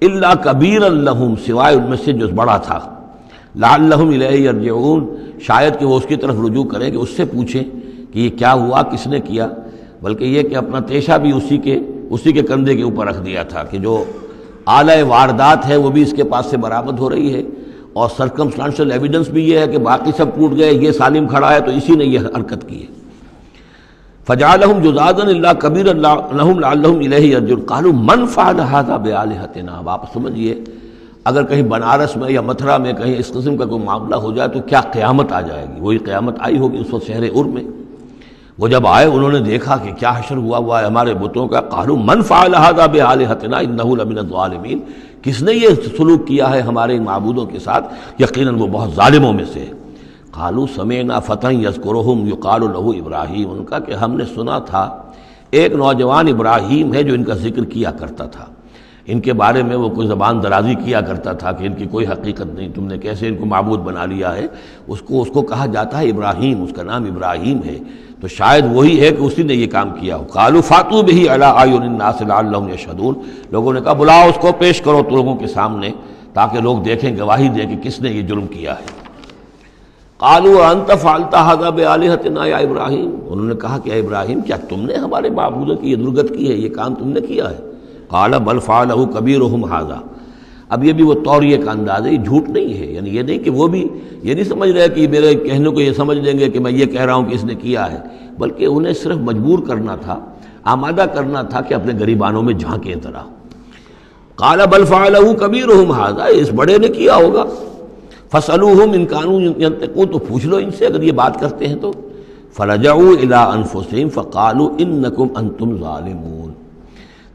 الا کبیرا لہم، سوائے ان میں سے جو بڑا تھا، لعلہم الیہ یرجعون، شاید کہ وہ اس کی طرف رجوع کریں، کہ اس سے پوچھیں کہ یہ کیا ہوا، کس نے کیا، بلکہ یہ کہ اپنا تیشہ بھی اسی کے کندھے کے اوپر رکھ دیا تھا کہ جو آلہ واردات ہے وہ بھی اس کے پاس سے برآمد ہو رہی ہے، اور سرکمسٹانشل ایویڈنس بھی یہ ہے کہ باقی سب ٹوٹ گئے، یہ سالم کھڑا ہے تو اسی نے یہ حرکت کی ہے۔ فجعلہم جزازا الا کبیرا لہم لعلہم الیہ یرجعون قالوا من فعل ھذا بآلہتنا، اب آپ سمجھیے اگر کہیں بنارس میں یا متھرا میں کہیں اس قسم کا کوئی معاملہ ہو جائے تو کیا قیامت آ جائے گی۔ وہی قیامت آئی ہوگی اس وقت شہر ار میں۔ وہ جب آئے انہوں نے دیکھا کہ کیا حشر ہوا ہے ہمارے بتوں کا، قالوا من فعل ھذا بآلہتنا انہ لمن الظالمین، کس نے یہ سلوک کیا ہے ہمارے ان معبودوں کے ساتھ، یقیناً وہ بہت ظالموں میں سے ہے۔ قالوا سمعنا فتى يذكرهم يقال له ابراہیم، ان کا کہ ہم نے سنا تھا ایک نوجوان ابراہیم ہے جو ان کا ذکر کیا کرتا تھا، ان کے بارے میں وہ کوئی زبان درازی کیا کرتا تھا کہ ان کی کوئی حقیقت نہیں، تم نے کیسے ان کو معبود بنا لیا ہے۔ اس کو کہا جاتا ہے ابراہیم، اس کا نام ابراہیم ہے، تو شاید وہی ہے کہ اسی نے یہ کام کیا ہو۔ قالوا فاتوا به على اعین الناس لعلهم يشهدون، لوگوں نے کہا بلاؤ اس کو، پیش کرو تو لوگوں کے سامنے تاکہ لوگ دیکھیں، گواہی دیں کہ کس نے یہ جرم کیا ہے۔ قالوا انت فعلت هذا بآلهتنا یا ابراہیم، انہوں نے کہا کہ اے ابراہیم کیا تم نے ہمارے معبودوں کی یہ درگت کی ہے، یہ کام تم نے کیا ہے؟ قال بل فعله كبيرهم هذا، اب یہ بھی وہ توریہ کا انداز ہے، یہ جھوٹ نہیں ہے، یعنی یہ نہیں کہ وہ بھی یہ نہیں سمجھ رہے کہ میرے کہنے کو یہ سمجھ لیں گے کہ میں یہ کہہ رہا ہوں کہ اس نے کیا ہے، بلکہ انہیں صرف مجبور کرنا تھا، آمادہ کرنا تھا کہ اپنے گریبانوں میں جھانکیں طرح۔ قال بل فعله كبيرهم هذا، اس بڑے نے کیا ہوگا، فاسألوهم ان كانوا ينطقون، تو پوچھ لو ان سے اگر یہ بات کرتے ہیں تو۔ فرجعوا الى انفسهم فقالوا انكم انتم ظالمون،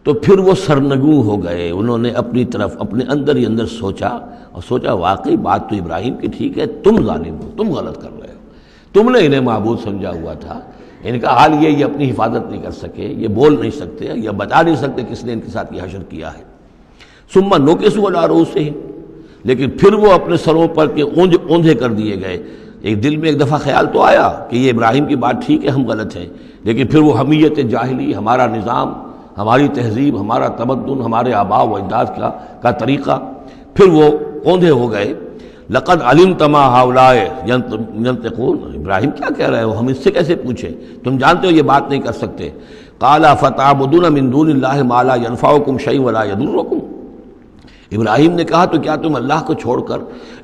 تو پھر وہ سرنگوں ہو گئے، انہوں نے اپنی طرف اپنے اندر ہی اندر سوچا، اور سوچا واقعی بات تو ابراہیم کی ٹھیک ہے، تم ظالم ہو، تم غلط کر رہے ہو، تم نے انہیں معبود سمجھا ہوا تھا۔ ان کا حال یہ اپنی حفاظت نہیں کر سکے، یہ بول نہیں سکتے، یا بتا نہیں سکتے کس نے ان کے ساتھ یہ حشر کیا ہے۔ ثم نکسوا علی رؤوسہم، لیکن پھر وہ اپنے سروں پر کے اوندھے کر دیے گئے۔ ایک دل میں ایک دفعہ خیال تو آیا کہ یہ ابراہیم کی بات ٹھیک ہے، ہم غلط ہیں، لیکن پھر وہ حمیت جاہلی، ہمارا نظام، ہماری تہذیب، ہمارا تمدن، ہمارے آباء و اجداد کا طریقہ، پھر وہ اوندھے ہو گئے۔ لقد علمت ما ہؤلاء ينطقون، ابراہیم کیا کہہ رہے ہو، ہم اس سے کیسے پوچھیں، تم جانتے ہو یہ بات نہیں کر سکتے۔ قال فتعبدون من دون اللہ ما لا ينفعكم شيئا ولا يضركم، ابراہیم نے کہا تو کیا تم اللہ کو چھوڑ کر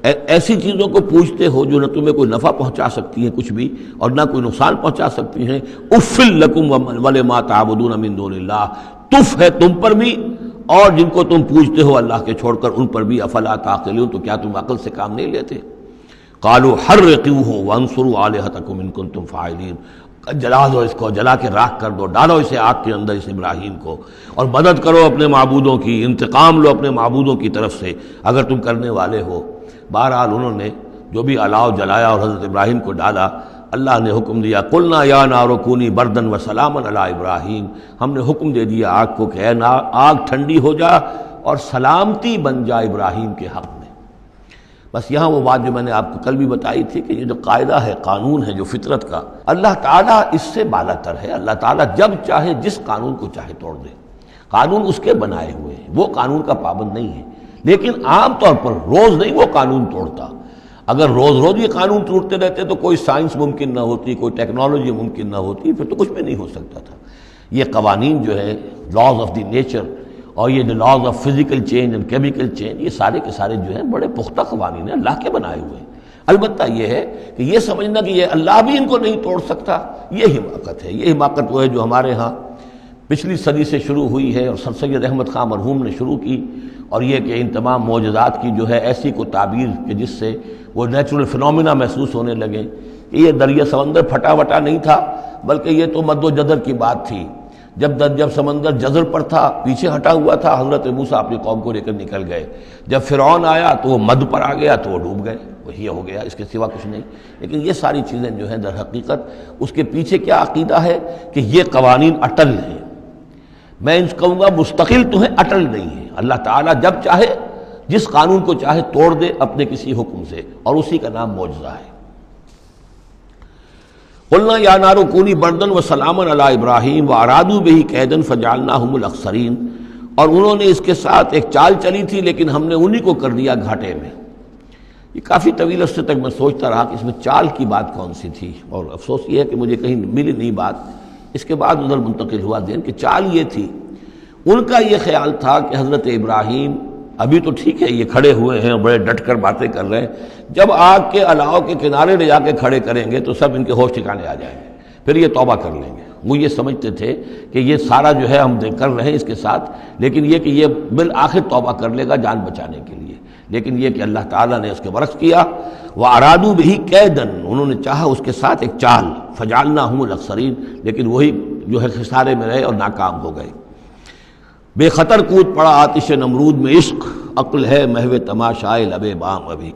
ایسی چیزوں کو پوچھتے ہو جو نہ تمہیں کوئی نفع پہنچا سکتی ہیں کچھ بھی، اور نہ کوئی نقصان پہنچا سکتی ہیں؟ اف لکم ولما تعبدون من دون اللہ، تف ہے تم پر بھی اور جن کو تم پوچھتے ہو اللہ کے چھوڑ کر ان پر بھی، افلا تعقلون، تو کیا تم عقل سے کام نہیں لیتے؟ قالوا حرقوه وانصروا آلهتكم ان کنتم فاعلین، جلا دو اس کو، جلا کے راکھ کر دو، ڈالو اسے آگ کے اندر اس ابراہیم کو، اور مدد کرو اپنے معبودوں کی، انتقام لو اپنے معبودوں کی طرف سے اگر تم کرنے والے ہو۔ بہرحال انہوں نے جو بھی الاؤ جلایا اور حضرت ابراہیم کو ڈالا، اللہ نے حکم دیا قلنا یا نار کونی بردن و سلاما علی ابراہیم، ہم نے حکم دے دیا آگ کو کہ اے آگ ٹھنڈی ہو جا اور سلامتی بن جا ابراہیم کے حق میں۔ بس یہاں وہ بات جو میں نے آپ کو کل بھی بتائی تھی کہ یہ جو قاعدہ ہے، قانون ہے جو فطرت کا، اللہ تعالیٰ اس سے بالا تر ہے، اللہ تعالیٰ جب چاہے جس قانون کو چاہے توڑ دے، قانون اس کے بنائے ہوئے ہیں، وہ قانون کا پابند نہیں ہے، لیکن عام طور پر روز نہیں وہ قانون توڑتا۔ اگر روز روز یہ قانون ٹوٹتے رہتے تو کوئی سائنس ممکن نہ ہوتی، کوئی ٹیکنالوجی ممکن نہ ہوتی، پھر تو کچھ بھی نہیں ہو سکتا تھا۔ یہ قوانین جو ہے، لاز آف دی نیچر، اور یہ جو laws of physical change and chemical change, یہ سارے کے سارے جو ہیں بڑے پختہ قوانین ہیں، اللہ کے بنائے ہوئے ہیں۔ البتہ یہ ہے کہ یہ سمجھنا کہ یہ اللہ بھی ان کو نہیں توڑ سکتا، یہ حماقت ہے۔ یہ حماقت وہ ہے جو ہمارے ہاں پچھلی صدی سے شروع ہوئی ہے اور سر سید احمد خان مرحوم نے شروع کی، اور یہ کہ ان تمام معجزات کی جو ہے ایسی کو تعبیر کہ جس سے وہ نیچرل فنومینا محسوس ہونے لگے کہ یہ دریا سمندر پھٹا وٹا نہیں تھا، بلکہ یہ تو مد و جزر کی بات تھی۔ جب سمندر جزر پر تھا، پیچھے ہٹا ہوا تھا، حضرت موسیٰ اپنی قوم کو لے کر نکل گئے۔ جب فرعون آیا تو وہ مد پر آ گیا تو وہ ڈوب گئے، وہی ہو گیا، اس کے سوا کچھ نہیں۔ لیکن یہ ساری چیزیں جو ہیں در حقیقت اس کے پیچھے کیا عقیدہ ہے کہ یہ قوانین اٹل ہیں، میں ان کہوں گا مستقل تو ہیں، اٹل نہیں ہیں۔ اللہ تعالیٰ جب چاہے جس قانون کو چاہے توڑ دے اپنے کسی حکم سے، اور اسی کا نام معجزہ ہے۔ قلنا یا نار کونی بردن و سلاما علی ابراہیم وارادوا بہ کیدا فجعلناہم الاخسرین، اور انہوں نے اس کے ساتھ ایک چال چلی تھی لیکن ہم نے انہی کو کر دیا گھاٹے میں۔ یہ کافی طویل عرصے تک میں سوچتا رہا کہ اس میں چال کی بات کون سی تھی، اور افسوس یہ ہے کہ مجھے کہیں ملی نہیں بات۔ اس کے بعد ادھر منتقل ہوا ذہن کہ چال یہ تھی، ان کا یہ خیال تھا کہ حضرت ابراہیم ابھی تو ٹھیک ہے یہ کھڑے ہوئے ہیں، بڑے ڈٹ کر باتیں کر رہے ہیں، جب آگ کے الاؤ کے کنارے لے جا کے کھڑے کریں گے تو سب ان کے ہوش ٹھکانے آ جائیں گے، پھر یہ توبہ کر لیں گے۔ وہ یہ سمجھتے تھے کہ یہ سارا جو ہے ہم کر رہے ہیں اس کے ساتھ، لیکن یہ کہ یہ بالآخر توبہ کر لے گا جان بچانے کے لیے۔ لیکن یہ کہ اللہ تعالیٰ نے اس کے برعکس کیا، وَأَرَادُوا بِهِ كَيْدًا، انہوں نے چاہا اس کے ساتھ ایک چال، فَجَعَلْنَاهُمُ الْأَخْسَرِينَ، لیکن وہی جو ہے خسارے میں رہے اور ناکام ہو گئے۔ بے خطر کود پڑا آتش نمرود میں عشق، عقل ہے محو تماشائے لب بام ابھی۔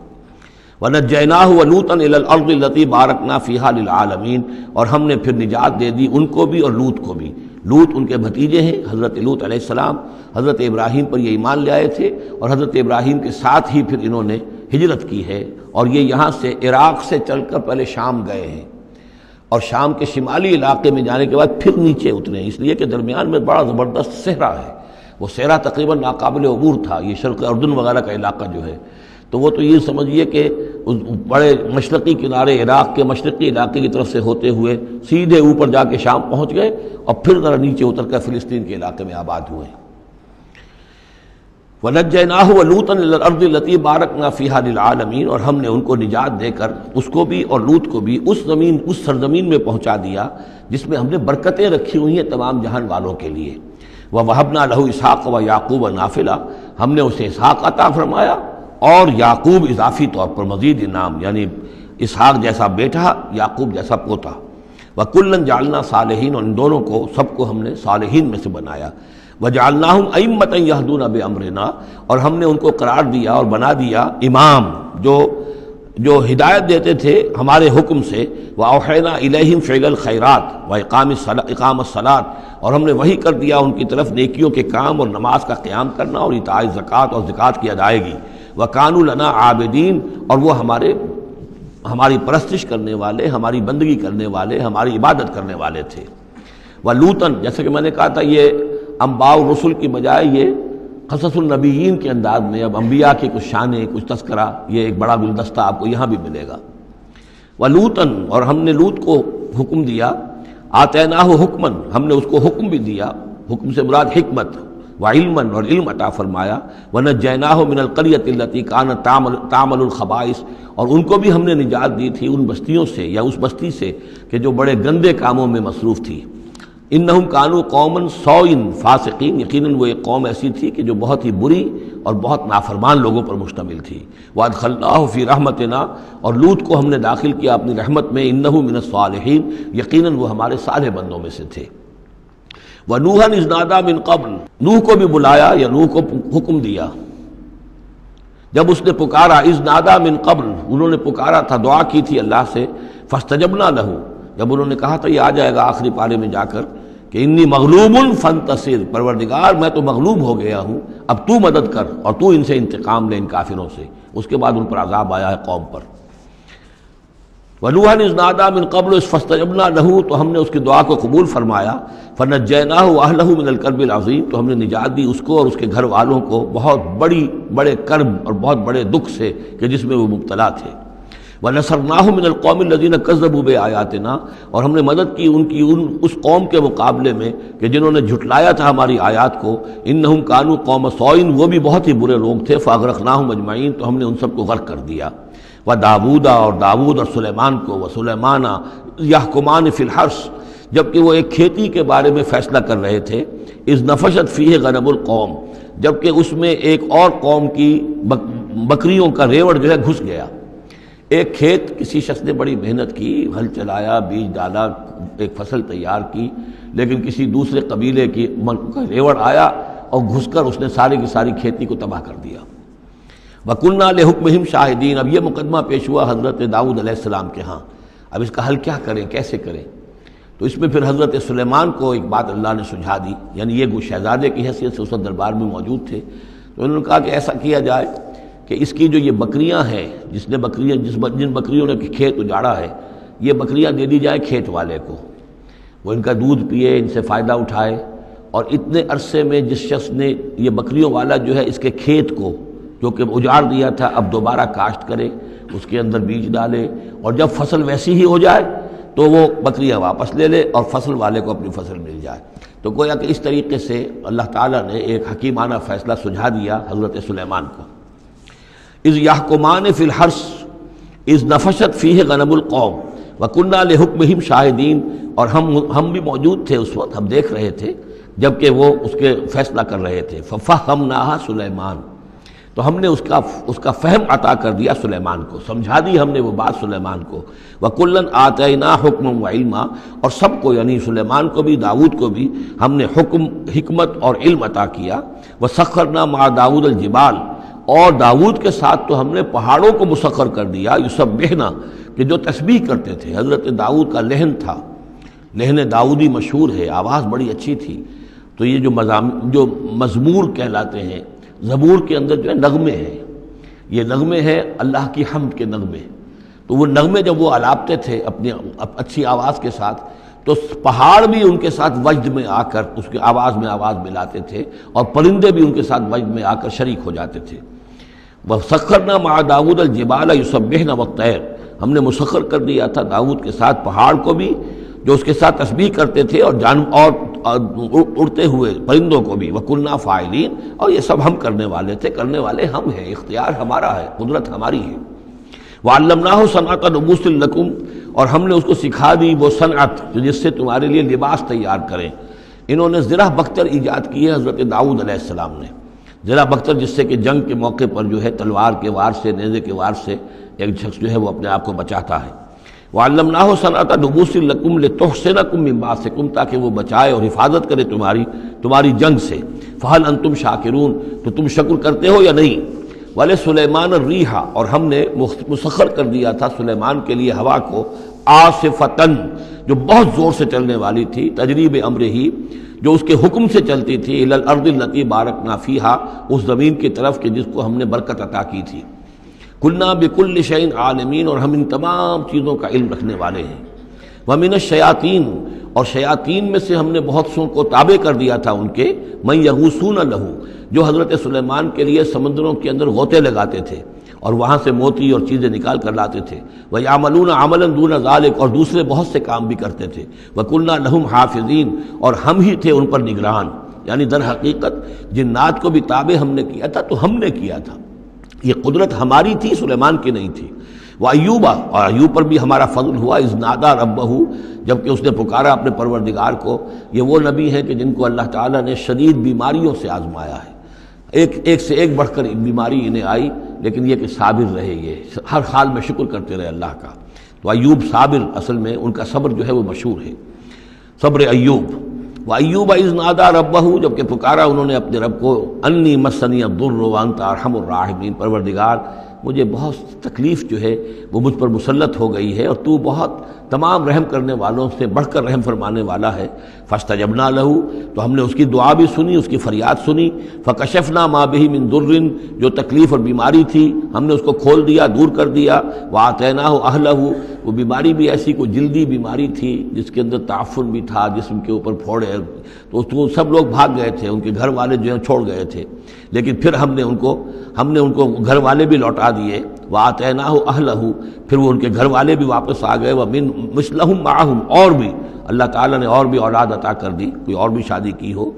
وَنَجَّيْنَاهُ وَلُوطًا إِلَى الْأَرْضِ الَّتِي بَارَكْنَا فِيهَا لِلْعَالَمِينَ، اور ہم نے پھر نجات دے دی ان کو بھی اور لوط کو بھی۔ لوط ان کے بھتیجے ہیں، حضرت لوط علیہ السلام حضرت ابراہیم پر یہ ایمان لے آئے تھے، اور حضرت ابراہیم کے ساتھ ہی پھر انہوں نے ہجرت کی ہے، اور یہ یہاں سے عراق سے چل کر پہلے شام گئے ہیں، اور شام کے شمالی علاقے میں جانے کے بعد پھر نیچے اترے، اس لیے کہ درمیان میں بڑا زبردست صحرا ہے، وہ صحرا تقریباً ناقابل عبور تھا۔ یہ شرق اردن وغیرہ کا علاقہ جو ہے، تو وہ تو یہ سمجھیے کہ بڑے مشرقی کنارے عراق کے مشرقی علاقے کی طرف سے ہوتے ہوئے سیدھے اوپر جا کے شام پہنچ گئے، اور پھر ذرا نیچے اتر کر فلسطین کے علاقے میں آباد ہوئے۔ وَنَجَّيْنَاهُ وَلُوطًا إِلَى الْأَرْضِ الَّتِي بَارَكْنَا فِيهَا لِلْعَالَمِينَ، اور ہم نے ان کو نجات دے کر اس کو بھی اور لوط کو بھی اس سرزمین میں پہنچا دیا جس میں ہم نے برکتیں رکھی ہوئی ہیں تمام جہان والوں کے لیے۔ وَوَهَبْنَا لَهُ إِسْحَاقَ وَيَعْقُوبَ نَافِلَةً، ہم نے اسے اسحاق عطا فرمایا اور یعقوب اضافی طور پر مزید انعام، یعنی اسحاق جیسا بیٹا، یعقوب جیسا پوتا۔ وَكُلًّا جَعَلْنَا صَالِحِينَ، اور ان دونوں کو سب کو ہم نے صالحین میں سے بنایا۔ وَجَعَلْنَاهُمْ أَئِمَّةً يَهْدُونَ بِأَمْرِنَا، اور ہم نے ان کو قرار دیا اور بنا دیا امام، جو جو ہدایت دیتے تھے ہمارے حکم سے، وَأَوْحَيْنَا إِلَيْهِمْ فِعْلَ الْخَيْرَاتِ وَإِقَامَ الصَّلَاةِ، اور ہم نے وحی کر دیا ان کی طرف نیکیوں کے کام اور نماز کا قیام کرنا اور ایتاء زکوٰۃ اور زکوٰۃ کی ادائیگی، وَكَانُوا لَنَا عَابِدِينَ، اور وہ ہماری پرستش کرنے والے، ہماری بندگی کرنے والے، ہماری عبادت کرنے والے تھے۔ وَلُوطًا، جیسے کہ میں نے کہا تھا یہ انباء الرسل کی بجائے یہ قصص النبیین کے انداز میں اب انبیاء کی کچھ شانیں، کچھ تذکرہ، یہ ایک بڑا گلدستہ آپ کو یہاں بھی ملے گا۔ وَلُوطًا، اور ہم نے لوط کو حکم دیا، آتیناہ حکمًا، ہم نے اس کو حکم بھی دیا، حکم سے مراد حکمت، وعلمًا، اور علم عطا فرمایا، وَنَجَّيْنَاهُ مِنَ الْقَرْيَةِ الَّتِي كَانَتْ تَعْمَلُ الْخَبَائِثَ، اور ان کو بھی ہم نے نجات دی تھی ان بستیوں سے یا اس بستی سے کہ جو بڑے گندے کاموں میں مصروف تھی۔ انہم کانوا قوما سوء فاسقین، یقیناً وہ ایک قوم ایسی تھی کہ جو بہت ہی بری اور بہت نافرمان لوگوں پر مشتمل تھی۔ وادخلناہ فی رحمتنا، اور لوط کو ہم نے داخل کیا اپنی رحمت میں، انہ من الصالحین، یقیناً وہ ہمارے صالح بندوں میں سے تھے۔ ونوحا اذ نادی من قبل، نوح کو بھی بلایا یا نوح کو حکم دیا جب اس نے پکارا، اذ نادی من قبل، انہوں نے پکارا تھا، دعا کی تھی اللہ سے، فاستجبنا لہ، جب انہوں نے کہا تھا یہ آ جائے گا آخری پارے میں جا کر کہ انی مغلوب فانتصر، پروردگار میں تو مغلوب ہو گیا ہوں، اب تو مدد کر اور تو ان سے انتقام لے، ان کافروں سے۔ اس کے بعد ان پر عذاب آیا ہے قوم پر۔ وَنُوحًا اذ نادى من قبل فاستجبنا له، تو ہم نے اس کی دعا کو قبول فرمایا، فنجیناہ واہلہ من الکرب العظیم، تو ہم نے نجات دی اس کو اور اس کے گھر والوں کو بہت بڑے کرب اور بہت بڑے دکھ سے کہ جس میں وہ مبتلا تھے۔ وَنَصَرْنَاهُ مِنَ الْقَوْمِ الَّذِينَ كَذَّبُوا بِآيَاتِنَا، اور ہم نے مدد کی اس قوم کے مقابلے میں کہ جنہوں نے جھٹلایا تھا ہماری آیات کو، إِنَّهُمْ كَانُوا قَوْمَ سَوْءٍ، وہ بھی بہت ہی برے لوگ تھے، فَأَغْرَقْنَاهُمْ أَجْمَعِينَ، تو ہم نے ان سب کو غرق کر دیا۔ وَدَاوُودَ، اور داود اور سلیمان کو، وَسُلَيْمَانَ يَحْكُمَانِ فِي الْحَرْثِ، جبکہ وہ ایک کھیتی کے بارے میں فیصلہ کر رہے تھے، إِذْ نَفَشَتْ فِيهِ غَنَمُ الْقَوْمِ، جبکہ اس میں ایک اور قوم کی بکریوں کا ریوڑ جو ہے گھس گیا۔ ایک کھیت کسی شخص نے بڑی محنت کی، ہل چلایا، بیج ڈالا، ایک فصل تیار کی، لیکن کسی دوسرے قبیلے کی ریوڑ آیا اور گھس کر اس نے ساری کی ساری کھیتی کو تباہ کر دیا۔ وَكُنَّا لِحُكْمِهِمْ شَاهِدِينَ، اب یہ مقدمہ پیش ہوا حضرت داؤد علیہ السلام کے ہاں، اب اس کا حل کیا کریں، کیسے کریں؟ تو اس میں پھر حضرت سلیمان کو ایک بات اللہ نے سجھا دی، یعنی یہ شہزادے کی حیثیت سے اس وقت دربار میں موجود تھے، تو انہوں نے کہا کہ ایسا کیا جائے کہ اس کی جو یہ بکریاں ہیں، جن بکریوں نے کھیت اجاڑا ہے، یہ بکریاں دے دی جائے کھیت والے کو، وہ ان کا دودھ پیے، ان سے فائدہ اٹھائے، اور اتنے عرصے میں جس شخص نے یہ بکریوں والا جو ہے اس کے کھیت کو جو کہ اجاڑ دیا تھا اب دوبارہ کاشت کرے، اس کے اندر بیج ڈالے، اور جب فصل ویسی ہی ہو جائے تو وہ بکریاں واپس لے لے اور فصل والے کو اپنی فصل مل جائے۔ تو گویا کہ اس طریقے سے اللہ تعالیٰ نے ایک حکیمانہ فیصلہ سجھا دیا حضرت سلیمان کو۔ اذ یحکمان فی الحرث اذ نفشت فیہ غنم القوم وکننا لحکمہم شاہدین، اور ہم بھی موجود تھے اس وقت، ہم دیکھ رہے تھے جبکہ وہ اس کے فیصلہ کر رہے تھے۔ ففہمناہا سلیمان، تو ہم نے اس کا فہم عطا کر دیا سلیمان کو، سمجھا دی ہم نے وہ بات سلیمان کو۔ وَكُلًّا آتَيْنَا حُكْمًا وَعِلْمًا، اور سب کو یعنی سلیمان کو بھی داؤد کو بھی ہم نے حکم، حکمت اور علم عطا کیا۔ وَسَخَّرْنَا مَعَ دَاوُدَ الْجِبَالَ، اور داؤد کے ساتھ تو ہم نے پہاڑوں کو مسخر کر دیا، یسبحنا، کہ جو تسبیح کرتے تھے۔ حضرت داؤد کا لہن تھا، لہن داؤدی مشہور ہے، آواز بڑی اچھی تھی، تو یہ جو مزمور کہلاتے ہیں، زبور کے اندر جو ہے نغمے ہیں، یہ نغمے ہیں اللہ کی حمد کے نغمے، تو وہ نغمے جب وہ الاپتے تھے اپنی اچھی آواز کے ساتھ، تو پہاڑ بھی ان کے ساتھ وجد میں آ کر اس کی آواز میں آواز ملاتے تھے، اور پرندے بھی ان کے ساتھ وجد میں آ کر شریک ہو جاتے تھے۔ وَسَخَّرْنَا مَعَ دَاوُدَ الْجِبَالَ يُسَبِّحْنَ وَالطَّيْرَ، ہم نے مسخر کر دیا تھا داؤد کے ساتھ پہاڑ کو بھی جو اس کے ساتھ تسبیح کرتے تھے، اور اڑتے ہوئے پرندوں کو بھی۔ وَكُنَّا فَاعِلِينَ، اور یہ سب ہم کرنے والے تھے، کرنے والے ہم ہیں، اختیار ہمارا ہے، قدرت ہماری ہے۔ وَعَلَّمْنَاهُ صَنْعَةَ لُبُوسٍ لَكُمْ، اور ہم نے اس کو سکھا دی وہ صنعت جس سے تمہارے لیے لباس تیار کریں۔ انہوں نے زرہ بختر ایجاد کی ہے حضرت داؤد علیہ السلام نے، زرہ بختر جس سے کہ جنگ کے موقع پر جو ہے تلوار کے وار سے، نیزے کے وار سے ایک شخص جو ہے وہ اپنے آپ کو بچاتا ہے۔ وَعَلَّمْنَاهُ صَنْعَةَ لُبُوسٍ لَكُمْ لِتُحْصِنَكُم مِّن بَأْسِكُمْ، تاکہ وہ بچائے اور حفاظت کرے تمہاری جنگ سے۔ فَهَلْ أَنْتُمْ شَاكِرُونَ، تو تم شکر کرتے ہو یا نہیں؟ والے سلیمان الریح، اور ہم نے مسخر کر دیا تھا سلیمان کے لیے ہوا کو، عاصفتن، جو بہت زور سے چلنے والی تھی، تجریب امر ہی، جو اس کے حکم سے چلتی تھی، الی الارض التی بارکنا فیہا، اس زمین کی طرف کہ جس کو ہم نے برکت عطا کی تھی۔ کلنا بکل شیء عالمین، اور ہم ان تمام چیزوں کا علم رکھنے والے ہیں۔ ومن الشیاطین، اور شیاطین میں سے ہم نے بہت سو کو تابع کر دیا تھا ان کے، من یغوصون لہ، جو حضرت سلیمان کے لیے سمندروں کے اندر غوطے لگاتے تھے اور وہاں سے موتی اور چیزیں نکال کر لاتے تھے، وَيَعْمَلُونَ عَمَلًا دُونَ ذَلِكَ، اور دوسرے بہت سے کام بھی کرتے تھے، وَكُنَّا لَهُمْ حَافِظِينَ، اور ہم ہی تھے ان پر نگران، یعنی در حقیقت جنات کو بھی تابع ہم نے کیا تھا، تو ہم نے کیا تھا، یہ قدرت ہماری تھی، سلیمان کی نہیں تھی۔ وَأَيُّوبَ، اور ایوب پر بھی ہمارا فضل ہوا، اذ نادى ربہ، جبکہ اس نے پکارا اپنے پروردگار کو۔ یہ وہ نبی ہیں کہ جن کو اللہ تعالیٰ نے شدید بیماریوں سے آزمایا ہے، ایک سے ایک بڑھ کر بیماری انہیں آئی، لیکن یہ کہ صابر رہے، یہ ہر حال میں شکر کرتے رہے اللہ کا۔ تو ایوب صابر، اصل میں ان کا صبر جو ہے وہ مشہور ہے، صبر ایوب۔ وَأَيُّوبَ إِذْ نَادَىٰ رَبَّهُ، جبکہ پکارا انہوں نے اپنے رب کو، أَنِّي مَسَّنِيَ الضُّرُّ وَأَنْتَ أَرْحَمُ الرَّاحِمِينَ، پروردگار مجھے بہت تکلیف جو ہے وہ مجھ پر مسلط ہو گئی ہے، اور تو بہت تمام رحم کرنے والوں سے بڑھ کر رحم فرمانے والا ہے۔ فاستجبنا لہ، تو ہم نے اس کی دعا بھی سنی، اس کی فریاد سنی۔ فکشفنا ما بہ من ضر، جو تکلیف اور بیماری تھی ہم نے اس کو کھول دیا، دور کر دیا۔ وآتیناہ اہلہ، وہ بیماری بھی ایسی کوئی جلدی بیماری تھی جس کے اندر تعفن بھی تھا، جسم کے اوپر پھوڑے، تو سب لوگ بھاگ گئے تھے، ان کے گھر والے جو ہیں چھوڑ گئے تھے، لیکن پھر ہم نے ان کو گھر والے بھی لوٹا دیے۔ وآتیناہ اہلہ، پھر وہ ان کے گھر والے بھی واپس آ گئے۔ ومن مثلہم معہم، اور بھی اللہ تعالیٰ نے اور بھی اولاد عطا کر دی، کوئی اور بھی شادی کی ہو۔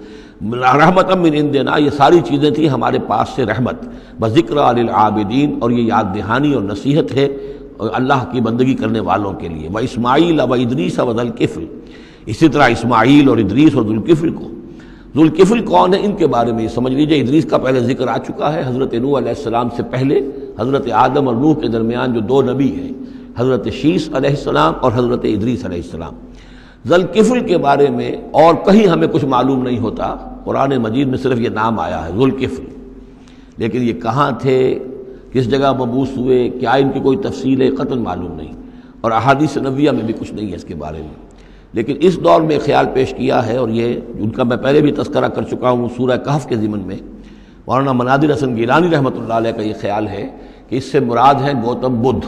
رحمۃ من عندنا، یہ ساری چیزیں تھیں ہمارے پاس سے رحمت۔ بذکریٰ للعابدین، اور یہ یاد دہانی اور نصیحت ہے اللہ کی بندگی کرنے والوں کے لیے۔ واسماعیل وادریس وذوالکفل، اسی طرح اسماعیل اور ادریس اور ذوالکفل کو۔ ذوالکفل کون ہے ان کے بارے میں یہ سمجھ لیجئے، ادریس کا پہلے ذکر آ چکا ہے، حضرت نوح علیہ السلام سے پہلے حضرت آدم اور نوح کے درمیان جو دو نبی ہیں، حضرت شیس علیہ السلام اور حضرت ادریس علیہ السلام۔ ذوالکفل کے بارے میں اور کہیں ہمیں کچھ معلوم نہیں ہوتا، قرآن مجید میں صرف یہ نام آیا ہے ذوالکفل، لیکن یہ کہاں تھے، کس جگہ مبعوث ہوئے، کیا ان کی کوئی تفصیل ہے، قطعاً معلوم نہیں، اور احادیث نبویہ میں بھی کچھ نہیں ہے اس کے بارے میں۔ لیکن اس دور میں خیال پیش کیا ہے، اور یہ ان کا میں پہلے بھی تذکرہ کر چکا ہوں سورہ کہف کے ضمن میں، مولانا مناظر حسن گیلانی رحمۃ اللہ علیہ کا یہ خیال ہے کہ اس سے مراد ہیں گوتم بدھ۔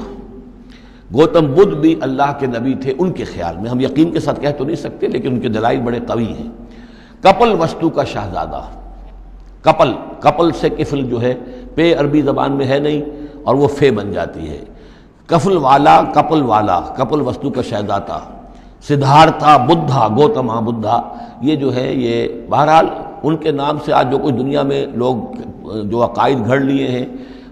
گوتم بدھ بھی اللہ کے نبی تھے ان کے خیال میں، ہم یقین کے ساتھ کہہ تو نہیں سکتے، لیکن ان کے دلائل بڑے قوی ہیں۔ کپل وستو کا شہزادہ، کپل سے کفل جو ہے، پے عربی زبان میں ہے نہیں اور وہ فے بن جاتی ہے، کفل والا، کپل وستو کا شہزادہ، سدھارتھا بدھا، گوتما بدھا، یہ جو ہے یہ بہرحال ان کے نام سے آج جو کوئی دنیا میں لوگ جو عقائد گھڑ لیے ہیں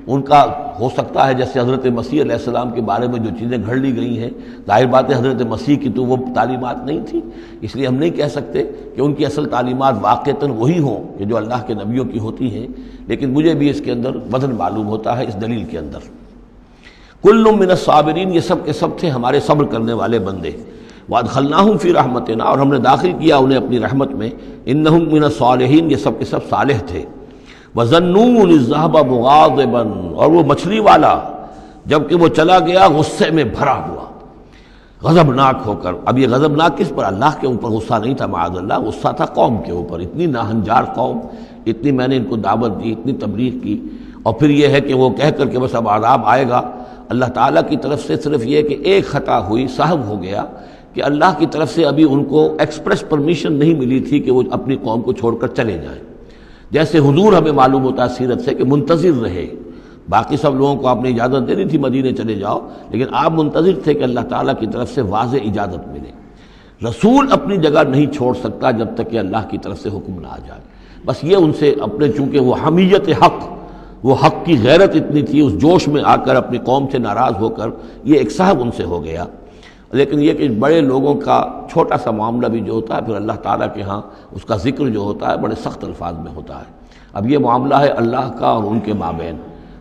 ان کا ہو سکتا ہے، جیسے حضرت مسیح علیہ السلام کے بارے میں جو چیزیں گھڑ لی گئی ہیں، ظاہر بات ہے حضرت مسیح کی تو وہ تعلیمات نہیں تھی، اس لیے ہم نہیں کہہ سکتے کہ ان کی اصل تعلیمات واقعتاً وہی ہوں کہ جو اللہ کے نبیوں کی ہوتی ہیں، لیکن مجھے بھی اس کے اندر وزن معلوم ہوتا ہے اس دلیل کے اندر۔ کل من الصابرین، یہ سب کے سب تھے ہمارے صبر کرنے والے بندے۔ وادخلناہم فی رحمتنا، اور ہم نے داخل کیا انہیں اپنی رحمت میں۔ انہم من الصالحین، یہ سب کے سب صالح تھے۔ وظنون اذ ذهب مغاضبا، اور وہ مچھلی والا جبکہ وہ چلا گیا غصے میں بھرا ہوا، غضبناک ہو کر۔ اب یہ غضبناک کس پر؟ اللہ کے اوپر غصہ نہیں تھا معاذ اللہ، غصہ تھا قوم کے اوپر، اتنی ناہنجار قوم، اتنی میں نے ان کو دعوت دی، اتنی تبلیغ کی، اور پھر یہ ہے کہ وہ کہہ کر کے بس اب عذاب آئے گا۔ اللہ تعالیٰ کی طرف سے صرف یہ کہ ایک خطا ہوئی، سہو ہو گیا کہ اللہ کی طرف سے ابھی ان کو ایکسپریس پرمیشن نہیں ملی تھی کہ وہ اپنی قوم کو چھوڑ کر چلے جائیں، جیسے حضور ہمیں معلوم ہوتا ہے سیرت سے کہ منتظر رہے، باقی سب لوگوں کو آپ نے اجازت دے دی تھی مدینے چلے جاؤ، لیکن آپ منتظر تھے کہ اللہ تعالیٰ کی طرف سے واضح اجازت ملے۔ رسول اپنی جگہ نہیں چھوڑ سکتا جب تک کہ اللہ کی طرف سے حکم نہ آ جائے، بس یہ ان سے اپنے، چونکہ وہ حمیت حق، وہ حق کی غیرت اتنی تھی، اس جوش میں آ کر اپنی قوم سے ناراض ہو کر یہ ایک صاحب ان سے ہو گیا۔ لیکن یہ کہ بڑے لوگوں کا چھوٹا سا معاملہ بھی جو ہوتا ہے پھر اللہ تعالیٰ کے ہاں اس کا ذکر جو ہوتا ہے بڑے سخت الفاظ میں ہوتا ہے۔ اب یہ معاملہ ہے اللہ کا اور ان کے مابین،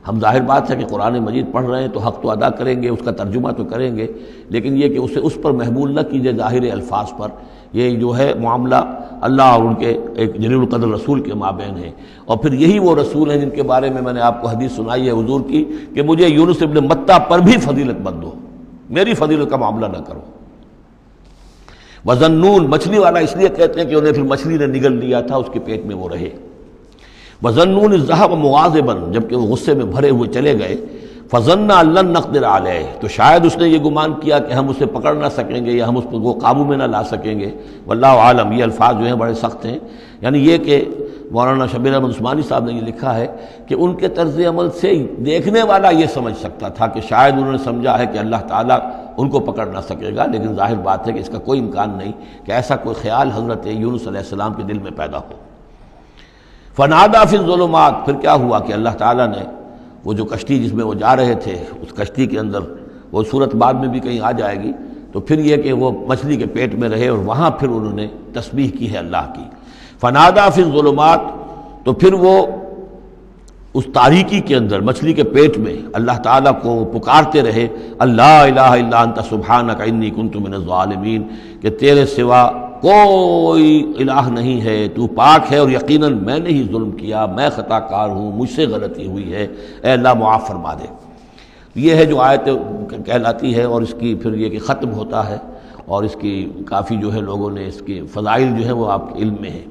ہم ظاہر بات ہے کہ قرآن مجید پڑھ رہے ہیں تو حق تو ادا کریں گے، اس کا ترجمہ تو کریں گے، لیکن یہ کہ اسے اس پر محمول نہ کیجیے ظاہر الفاظ پر۔ یہ جو ہے معاملہ اللہ اور ان کے ایک جلیل القدر رسول کے مابین ہے، اور پھر یہی وہ رسول ہیں جن کے بارے میں نے آپ کو حدیث سنائی ہے حضور کی کہ مجھے یونس ابن متیٰ پر بھی فضیلت مت دو، میری فضیلت کا معاملہ نہ کرو۔ وذنون، مچھلی والا اس لیے کہتے ہیں کہ انہیں پھر مچھلی نے نگل لیا تھا، اس کے پیٹ میں وہ رہے۔ وظنون اذ ذهب مغاضبا، جبکہ وہ غصے میں بھرے ہوئے چلے گئے، فظن ان لن نقدر علیہ، تو شاید اس نے یہ گمان کیا کہ ہم اسے پکڑ نہ سکیں گے یا ہم اس کو قابو میں نہ لا سکیں گے۔ واللہ عالم، یہ الفاظ جو ہیں بڑے سخت ہیں، یعنی یہ کہ مولانا شبیر احمد عثمانی صاحب نے یہ لکھا ہے کہ ان کے طرز عمل سے دیکھنے والا یہ سمجھ سکتا تھا کہ شاید انہوں نے سمجھا ہے کہ اللہ تعالیٰ ان کو پکڑ نہ سکے گا، لیکن ظاہر بات ہے کہ اس کا کوئی امکان نہیں کہ ایسا کوئی خیال حضرت یونس علیہ السلام کے دل میں پیدا ہو۔ فنادا فی الظلمات، پھر کیا ہوا کہ اللہ تعالیٰ نے وہ جو کشتی جس میں وہ جا رہے تھے، اس کشتی کے اندر وہ صورت بعد میں بھی کہیں آ جائے گی، تو پھر یہ کہ وہ مچھلی کے پیٹ میں رہے اور وہاں پھر انہوں نے تسبیح کی ہے اللہ کی۔ فنادا فی الظلمات، تو پھر وہ اس تاریکی کے اندر مچھلی کے پیٹ میں اللہ تعالیٰ کو پکارتے رہے، اللہ الہ الا انت سبحانک انی کنت من الظالمین، کہ تیرے سوا کوئی الہ نہیں ہے، تو پاک ہے اور یقیناً میں نے ہی ظلم کیا، میں خطا کار ہوں، مجھ سے غلطی ہوئی ہے، اے اللہ معاف فرما دے۔ یہ ہے جو آیت کہلاتی ہے، اور اس کی پھر یہ کہ ختم ہوتا ہے، اور اس کی کافی جو ہے لوگوں نے اس کے فضائل جو ہے وہ آپ کے علم میں ہیں۔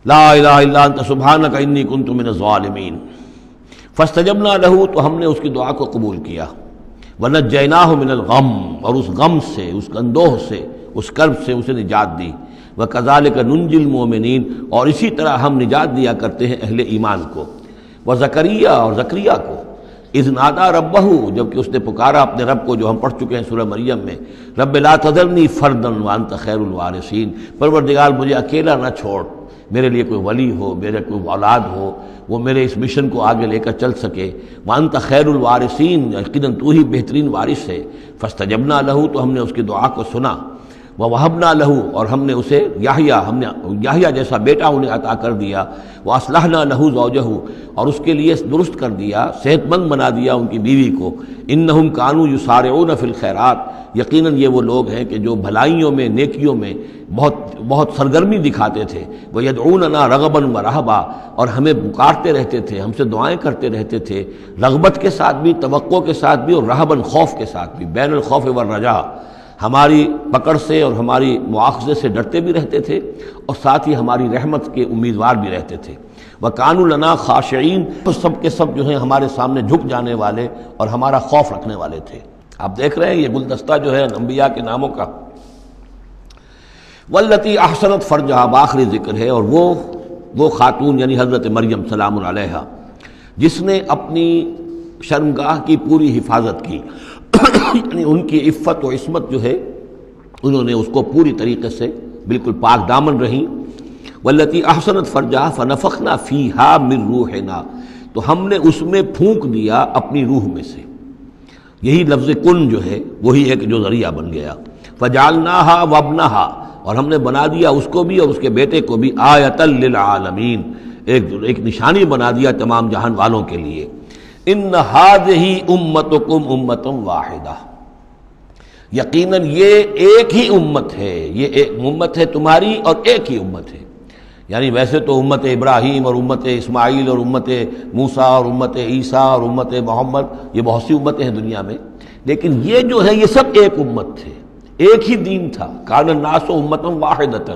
لا الہ الا انت سبحانک انی کنت من الظالمین فاستجبنا لہ، تو ہم نے اس کی دعا کو قبول کیا، ونجیناہ من الغم، اور اس غم سے، اس اندوہ سے، اس کرب سے اسے نجات دی، وکذالک ننجی المؤمنین، اور اسی طرح ہم نجات دیا کرتے ہیں اہل ایمان کو۔ وزکریا، اور زکریا کو، اذ نادا ربہ، جبکہ اس نے پکارا اپنے رب کو، جو ہم پڑھ چکے ہیں سورہ مریم میں، رب لا تذرنی فردا وانت خیر الوارثین، پروردگار مجھے اکیلا نہ چھوڑ، میرے لیے کوئی ولی ہو، میرے کوئی اولاد ہو، وہ میرے اس مشن کو آگے لے کر چل سکے۔ وانت خیر الوارثین، یقیناً تو ہی بہترین وارث ہے۔ فاستجبنا لہ، تو ہم نے اس کی دعا کو سنا، ووہبنا لہ، اور ہم نے اسے یحییٰ جیسا بیٹا انہیں عطا کر دیا، واصلحنا لہ زوجہ، اور اس کے لیے درست کر دیا، صحت مند بنا دیا ان کی بیوی کو۔ انہم کانوا یسارعون فی الخیرات، یقیناً یہ وہ لوگ ہیں کہ جو بھلائیوں میں، نیکیوں میں بہت سرگرمی دکھاتے تھے۔ وَيَدْعُونَنَا رَغَبًا وَرَهْبًا، اور ہمیں پکارتے رہتے تھے، ہم سے دعائیں کرتے رہتے تھے، رغبت کے ساتھ بھی، توقع کے ساتھ بھی، اور رہباً، خوف کے ساتھ بھی، بین الخوف والرجاء، ہماری پکڑ سے اور ہماری مواخذے سے ڈرتے بھی رہتے تھے، اور ساتھ ہی ہماری رحمت کے امیدوار بھی رہتے تھے۔ وَكَانُوا لَنَا خَاشِعِينَ، تو سب کے سب جو ہیں ہمارے سامنے جھک جانے والے اور ہمارا خوف رکھنے والے تھے۔ آپ دیکھ رہے ہیں یہ گلدستہ جو ہے انبیاء کے ناموں کا۔ والتی احسنت فرجہا، آخری ذکر ہے، اور وہ خاتون یعنی حضرت مریم سلام علیہا، جس نے اپنی شرمگاہ کی پوری حفاظت کی، یعنی ان کی عفت و عصمت جو ہے انہوں نے اس کو پوری طریقے سے بالکل پاک دامن رہیں۔ والتی احسنت فرجہا فنفخنا فیہا من روحنا، تو ہم نے اس میں پھونک دیا اپنی روح میں سے۔ یہی لفظ کن جو ہے وہی ایک جو ذریعہ بن گیا۔ فجعلناہا وابنہا، اور ہم نے بنا دیا اس کو بھی اور اس کے بیٹے کو بھی آیۃ للعالمین، ایک نشانی بنا دیا تمام جہان والوں کے لیے۔ ان ہذہ امتکم امۃ واحدہ، یقیناً یہ ایک ہی امت ہے، یہ ایک امت ہے تمہاری اور ایک ہی امت ہے۔ یعنی ویسے تو امت ابراہیم اور امت اسماعیل اور امت موسیٰ اور امت عیسیٰ اور امت محمد، یہ بہت سی امتیں ہیں دنیا میں، لیکن یہ جو ہے یہ سب ایک امت تھے، ایک ہی دین تھا۔ کان الناس امۃ واحدۃ،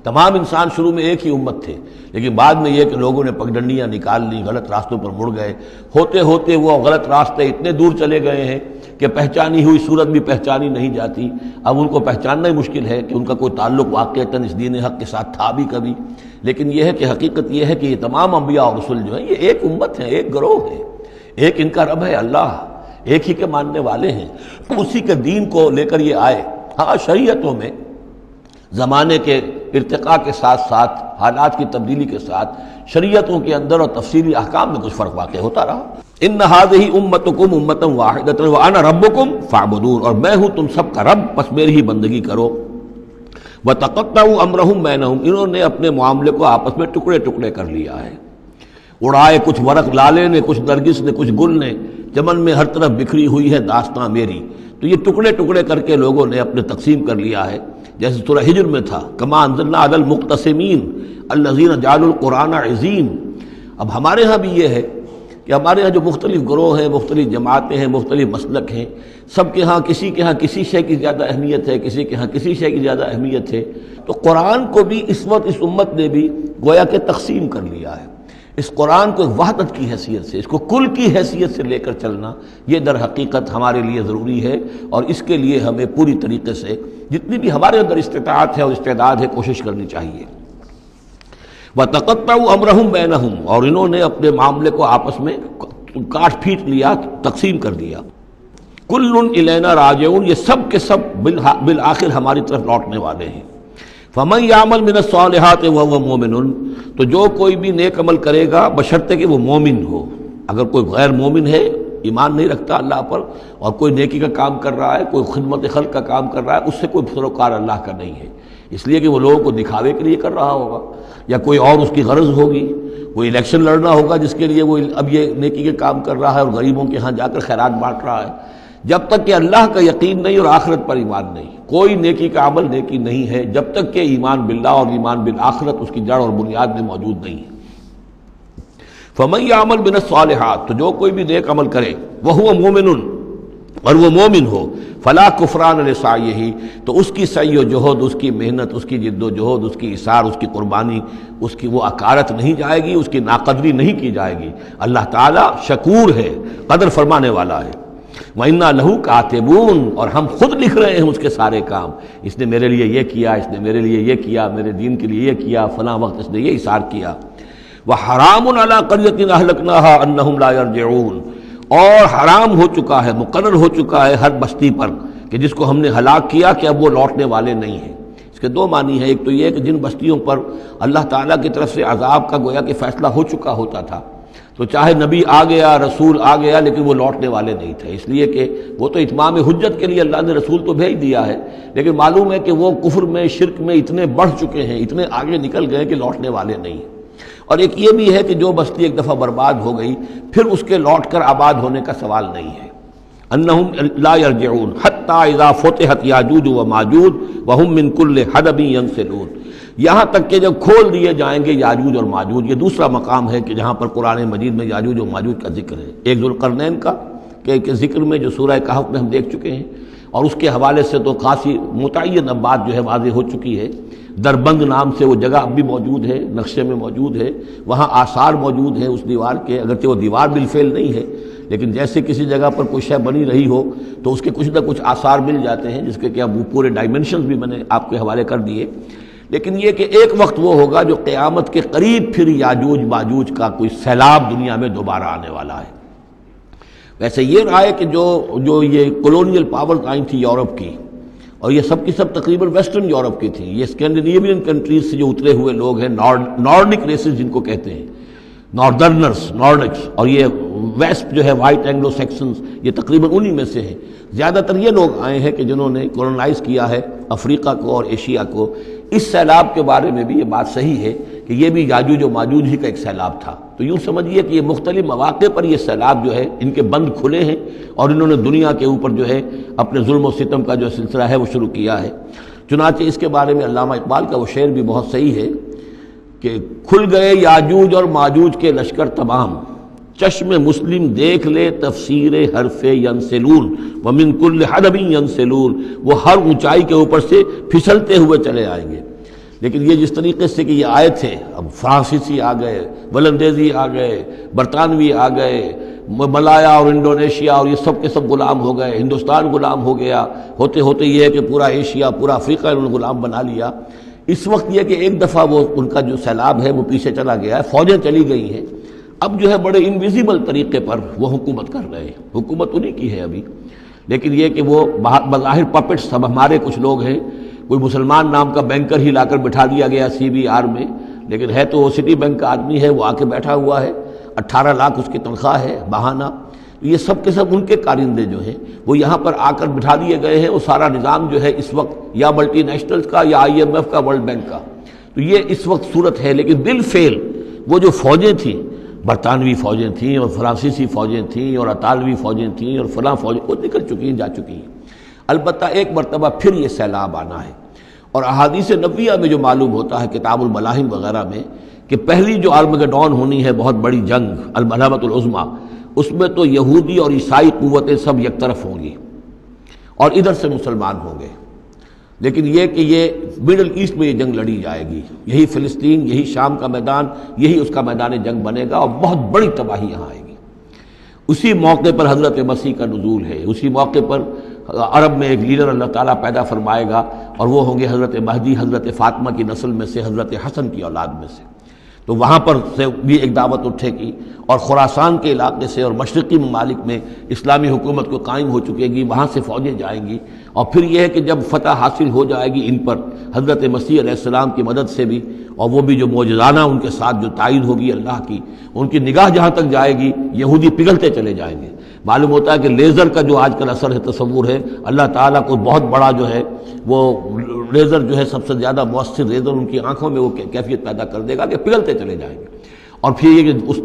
تمام انسان شروع میں ایک ہی امت تھے، لیکن بعد میں یہ کہ لوگوں نے پگڈنڈیاں نکال لی، غلط راستوں پر مڑ گئے، ہوتے ہوتے وہ غلط راستے اتنے دور چلے گئے ہیں کہ پہچانی ہوئی صورت بھی پہچانی نہیں جاتی۔ اب ان کو پہچاننا ہی مشکل ہے کہ ان کا کوئی تعلق واقعتاً اس دین حق کے ساتھ تھا بھی کبھی، لیکن یہ ہے کہ حقیقت یہ ہے کہ یہ تمام انبیاء اور رسل جو ہیں یہ ایک امت ہیں، ایک گروہ ہے، ایک ان کا رب ہے اللہ، ایک ہی کے ماننے والے ہیں، اسی کے دین کو لے کر یہ آئے۔ ہاں شریعتوں میں زمانے کے ارتقاء کے ساتھ ساتھ، حالات کی تبدیلی کے ساتھ، شریعتوں کے اندر اور تفصیلی احکام میں کچھ فرق واقع ہوتا رہا۔ ان ہذہ امتکم امۃ واحدۃ وانا ربکم فاعبدون، اور میں ہوں تم سب کا رب، بس میری ہی بندگی کرو۔ وتقطعوا امرهم بینہم، انہوں نے اپنے معاملے کو آپس میں ٹکڑے ٹکڑے کر لیا ہے۔ اڑائے کچھ ورق لالے نے، کچھ نرگس نے، کچھ گل نے، چمن میں ہر طرف بکھری ہوئی ہے داستاں میری. تو یہ ٹکڑے ٹکڑے کر کے لوگوں نے اپنے تقسیم کر لیا ہے، جیسے سورہ ہجر میں تھا کما انزلنا علی المقتسمین الذین جعلوا القرآن عظیم. اب ہمارے ہاں بھی یہ ہے کہ ہمارے ہاں جو مختلف گروہ ہیں، مختلف جماعتیں ہیں، مختلف مسلک ہیں، سب کے ہاں کسی شے کی زیادہ اہمیت ہے، کسی کے ہاں کسی شے کی زیادہ اہمیت ہے. تو قرآن کو بھی اس وقت اس امت نے بھی گویا کہ تقسیم کر لیا ہے. اس قرآن کو ایک وحدت کی حیثیت سے، اس کو کل کی حیثیت سے لے کر چلنا، یہ در حقیقت ہمارے لیے ضروری ہے، اور اس کے لیے ہمیں پوری طریقے سے جتنی بھی ہمارے اندر استطاعت ہے اور استعداد ہے کوشش کرنی چاہیے. وَتَقَطَّعُوا أَمْرَهُمْ بَيْنَهُمْ، اور انہوں نے اپنے معاملے کو آپس میں کاٹ پھینٹ لیا، تقسیم کر دیا. كُلٌّ إِلَيْنَا رَاجِعُونَ، یہ سب کے سب بالآخر ہماری طرف لوٹنے والے ہیں. فَمَن يَعْمَلْ مِنَ الصَّالِحَاتِ وَهُوَ مُؤْمِنٌ، تو جو کوئی بھی نیک عمل کرے گا بشرطے کہ وہ مومن ہو. اگر کوئی غیر مومن ہے، ایمان نہیں رکھتا اللہ پر، اور کوئی نیکی کا کام کر رہا ہے، کوئی خدمت خلق کا کام کر رہا ہے، اس سے کوئی سروکار اللہ کا نہیں ہے، اس لیے کہ وہ لوگوں کو دکھاوے کے لیے کر رہا ہوگا، یا کوئی اور اس کی غرض ہوگی، کوئی الیکشن لڑنا ہوگا جس کے لیے وہ اب یہ نیکی کے کام کر رہا ہے اور غریبوں کے ہاں جا کر خیرات بانٹ رہا ہے. جب تک کہ اللہ کا یقین نہیں اور آخرت پر ایمان نہیں، کوئی نیکی کا عمل نیکی نہیں ہے جب تک کہ ایمان باللہ اور ایمان بالآخرت اس کی جڑ اور بنیاد میں موجود نہیں ہے. فَمَن يَعْمَلْ مِنَ الصَّالِحَاتِ، تو جو کوئی بھی نیک عمل کرے وَهُوَ مُؤْمِنٌ، اور وہ مومن ہو، فَلَا كُفْرَانَ لِسَعْيِهِ، تو اس کی سعی و جہد، اس کی محنت، اس کی جد و جہد، اس کی اثار، اس کی قربانی، اس کی وہ اکارت نہیں جائے گی، اس کی ناقدری نہیں کی جائے گی. اللہ تعالیٰ شکور ہے، قدر فرمانے والا ہے. وَإِنَّا لَهُ كَاتِبُونَ، اور ہم خود لکھ رہے ہیں اس کے سارے کام. اس نے میرے لیے یہ کیا، اس نے میرے لیے یہ کیا، میرے دین کے لیے یہ کیا، فلاں وقت اس نے یہ اثار کیا. وَحَرَامٌ عَلَىٰ قَرْيَةٍ أَهْلَكْنَاهَا أَنَّهُمْ لَا يَرْجِعُونَ، اور حرام ہو چکا ہے، مقرر ہو چکا ہے ہر بستی پر کہ جس کو ہم نے ہلاک کیا کہ اب وہ لوٹنے والے نہیں ہیں. اس کے دو معنی ہیں، ایک تو یہ کہ جن بستیوں پر اللہ تعالیٰ کی طرف سے عذاب کا گویا کہ فیصلہ ہو چکا ہوتا تھا، تو چاہے نبی آ گیا، رسول آ گیا، لیکن وہ لوٹنے والے نہیں تھے، اس لیے کہ وہ تو اتمام حجت کے لیے اللہ نے رسول تو بھیج دیا ہے، لیکن معلوم ہے کہ وہ کفر میں، شرک میں اتنے بڑھ چکے ہیں، اتنے آگے نکل گئے کہ لوٹنے والے نہیں ہیں. اور ایک یہ بھی ہے کہ جو بستی ایک دفعہ برباد ہو گئی پھر اس کے لوٹ کر آباد ہونے کا سوال نہیں ہے. انہم لا یرجعون حتی اذا فتحت یاجوج و ماجوج وہم من کل حدب ینسلون، یہاں تک کہ جب کھول دیے جائیں گے یاجوج اور ماجوج. یہ دوسرا مقام ہے کہ جہاں پر قرآن مجید میں یاجوج و ماجوج کا ذکر ہے. ایک ذوالقرنین کا کہ ذکر میں جو سورہ کہف میں ہم دیکھ چکے ہیں، اور اس کے حوالے سے تو خاصی متعین اب بات جو ہے واضح ہو چکی ہے. دربند نام سے وہ جگہ اب بھی موجود ہے، نقشے میں موجود ہے، وہاں آثار موجود ہیں اس دیوار کے، اگرچہ وہ دیوار بالفعل نہیں ہے، لیکن جیسے کسی جگہ پر کوئی شے بنی رہی ہو تو اس کے کچھ نہ کچھ آثار مل جاتے ہیں، جس کے کہ اب وہ پورے ڈائمنشنز بھی میں نے آپ کے حوالے کر دیے. لیکن یہ کہ ایک وقت وہ ہوگا جو قیامت کے قریب پھر یاجوج ماجوج کا کوئی سیلاب دنیا میں دوبارہ آنے والا ہے. ویسے یہ رائے کہ جو یہ کولونیل پاورز آئی تھی یورپ کی، اور یہ سب کی سب تقریباً ویسٹرن یورپ کی تھیں، یہ اسکینڈینیوین کنٹریز سے جو اترے ہوئے لوگ ہیں، نارڈک ریسز جن کو کہتے ہیں، ناردرنرز، نارڈکس، اور یہ ویسٹ جو ہے وائٹ اینگلو سیکسنز، یہ تقریباً انہی میں سے ہیں. زیادہ تر یہ لوگ آئے ہیں کہ جنہوں نے کولونائز کیا ہے افریقہ کو اور ایشیا کو. اس سیلاب کے بارے میں بھی یہ بات صحیح ہے کہ یہ بھی یاجوج و ماجوج ہی کا ایک سیلاب تھا. تو یوں سمجھیے کہ یہ مختلف مواقع پر یہ سیلاب جو ہے ان کے بند کھلے ہیں، اور انہوں نے دنیا کے اوپر جو ہے اپنے ظلم و ستم کا جو سلسلہ ہے وہ شروع کیا ہے. چنانچہ اس کے بارے میں علامہ اقبال کا وہ شعر بھی بہت صحیح ہے کہ کھل گئے یاجوج اور ماجوج کے لشکر تمام، چشم مسلم دیکھ لے تفسیر حرف ینسلون ومن کل حدب ینسلون، وہ ہر اونچائی کے اوپر سے پھسلتے ہوئے چلے آئیں گے. لیکن یہ جس طریقے سے کہ یہ آئے تھے، اب فرانسیسی آ گئے، ولندیزی آ گئے، برطانوی آ گئے، ملایا اور انڈونیشیا، اور یہ سب کے سب غلام ہو گئے، ہندوستان غلام ہو گیا، ہوتے ہوتے یہ ہے کہ پورا ایشیا، پورا افریقہ انہوں نے غلام بنا لیا. اس وقت یہ کہ ایک دفعہ وہ ان کا جو سیلاب ہے وہ پیچھے چلا گیا ہے، فوجیں چلی گئی ہیں، اب جو ہے بڑے انویزیبل طریقے پر وہ حکومت کر رہے ہیں. حکومت انہی کی ہے ابھی، لیکن یہ کہ وہ بظاہر پپٹس سب ہمارے کچھ لوگ ہیں. کوئی مسلمان نام کا بینکر ہی لا کر بٹھا دیا گیا CBR میں، لیکن ہے تو وہ سٹی بینک کا آدمی ہے، وہ آ کے بیٹھا ہوا ہے، 18 لاکھ اس کی تنخواہ ہے بہانہ. یہ سب کے سب ان کے کارندے جو ہیں وہ یہاں پر آ کر بٹھا دیے گئے ہیں. وہ سارا نظام جو ہے اس وقت یا ملٹی نیشنلز کا یا IMF کا، ورلڈ بینک کا، تو یہ اس وقت صورت ہے. لیکن بالفعل وہ جو فوجیں تھیں برطانوی فوجیں تھیں اور فرانسیسی فوجیں تھیں اور اطالوی فوجیں تھیں اور فلاں فوجیں وہ نکل چکی ہیں، جا چکی ہیں۔ البتہ ایک مرتبہ پھر یہ سیلاب آنا ہے، اور احادیث نبویہ میں جو معلوم ہوتا ہے کتاب الملاحم وغیرہ میں کہ پہلی جو آرمگڈون ہونی ہے بہت بڑی جنگ الملحمۃ العظمیٰ، اس میں تو یہودی اور عیسائی قوتیں سب یک طرف ہوں گی اور ادھر سے مسلمان ہوں گے، لیکن یہ کہ یہ مڈل ایسٹ میں یہ جنگ لڑی جائے گی، یہی فلسطین، یہی شام کا میدان، یہی اس کا میدان جنگ بنے گا اور بہت بڑی تباہی یہاں آئے گی۔ اسی موقع پر حضرت مسیح کا نزول ہے، اسی موقع پر عرب میں ایک لیڈر اللہ تعالیٰ پیدا فرمائے گا اور وہ ہوں گے حضرت مہدی، حضرت فاطمہ کی نسل میں سے، حضرت حسن کی اولاد میں سے۔ تو وہاں پر سے بھی ایک دعوت اٹھے گی اور خراسان کے علاقے سے اور مشرقی ممالک میں اسلامی حکومت کو قائم ہو چکے گی، وہاں سے فوجیں جائیں گی، اور پھر یہ ہے کہ جب فتح حاصل ہو جائے گی ان پر حضرت مسیح علیہ السلام کی مدد سے بھی، اور وہ بھی جو معجزانہ ان کے ساتھ جو تائید ہوگی اللہ کی، ان کی نگاہ جہاں تک جائے گی یہودی پگھلتے چلے جائیں گے۔ معلوم ہوتا ہے کہ لیزر کا جو آج کل اثر ہے، تصور ہے، اللہ تعالیٰ کو بہت بڑا جو ہے وہ لیزر جو ہے سب سے زیادہ مؤثر لیزر ان کی آنکھوں میں وہ کیفیت پیدا کر دے گا کہ پگھلتے چلے جائیں گے۔ اور پھر یہ کہ اس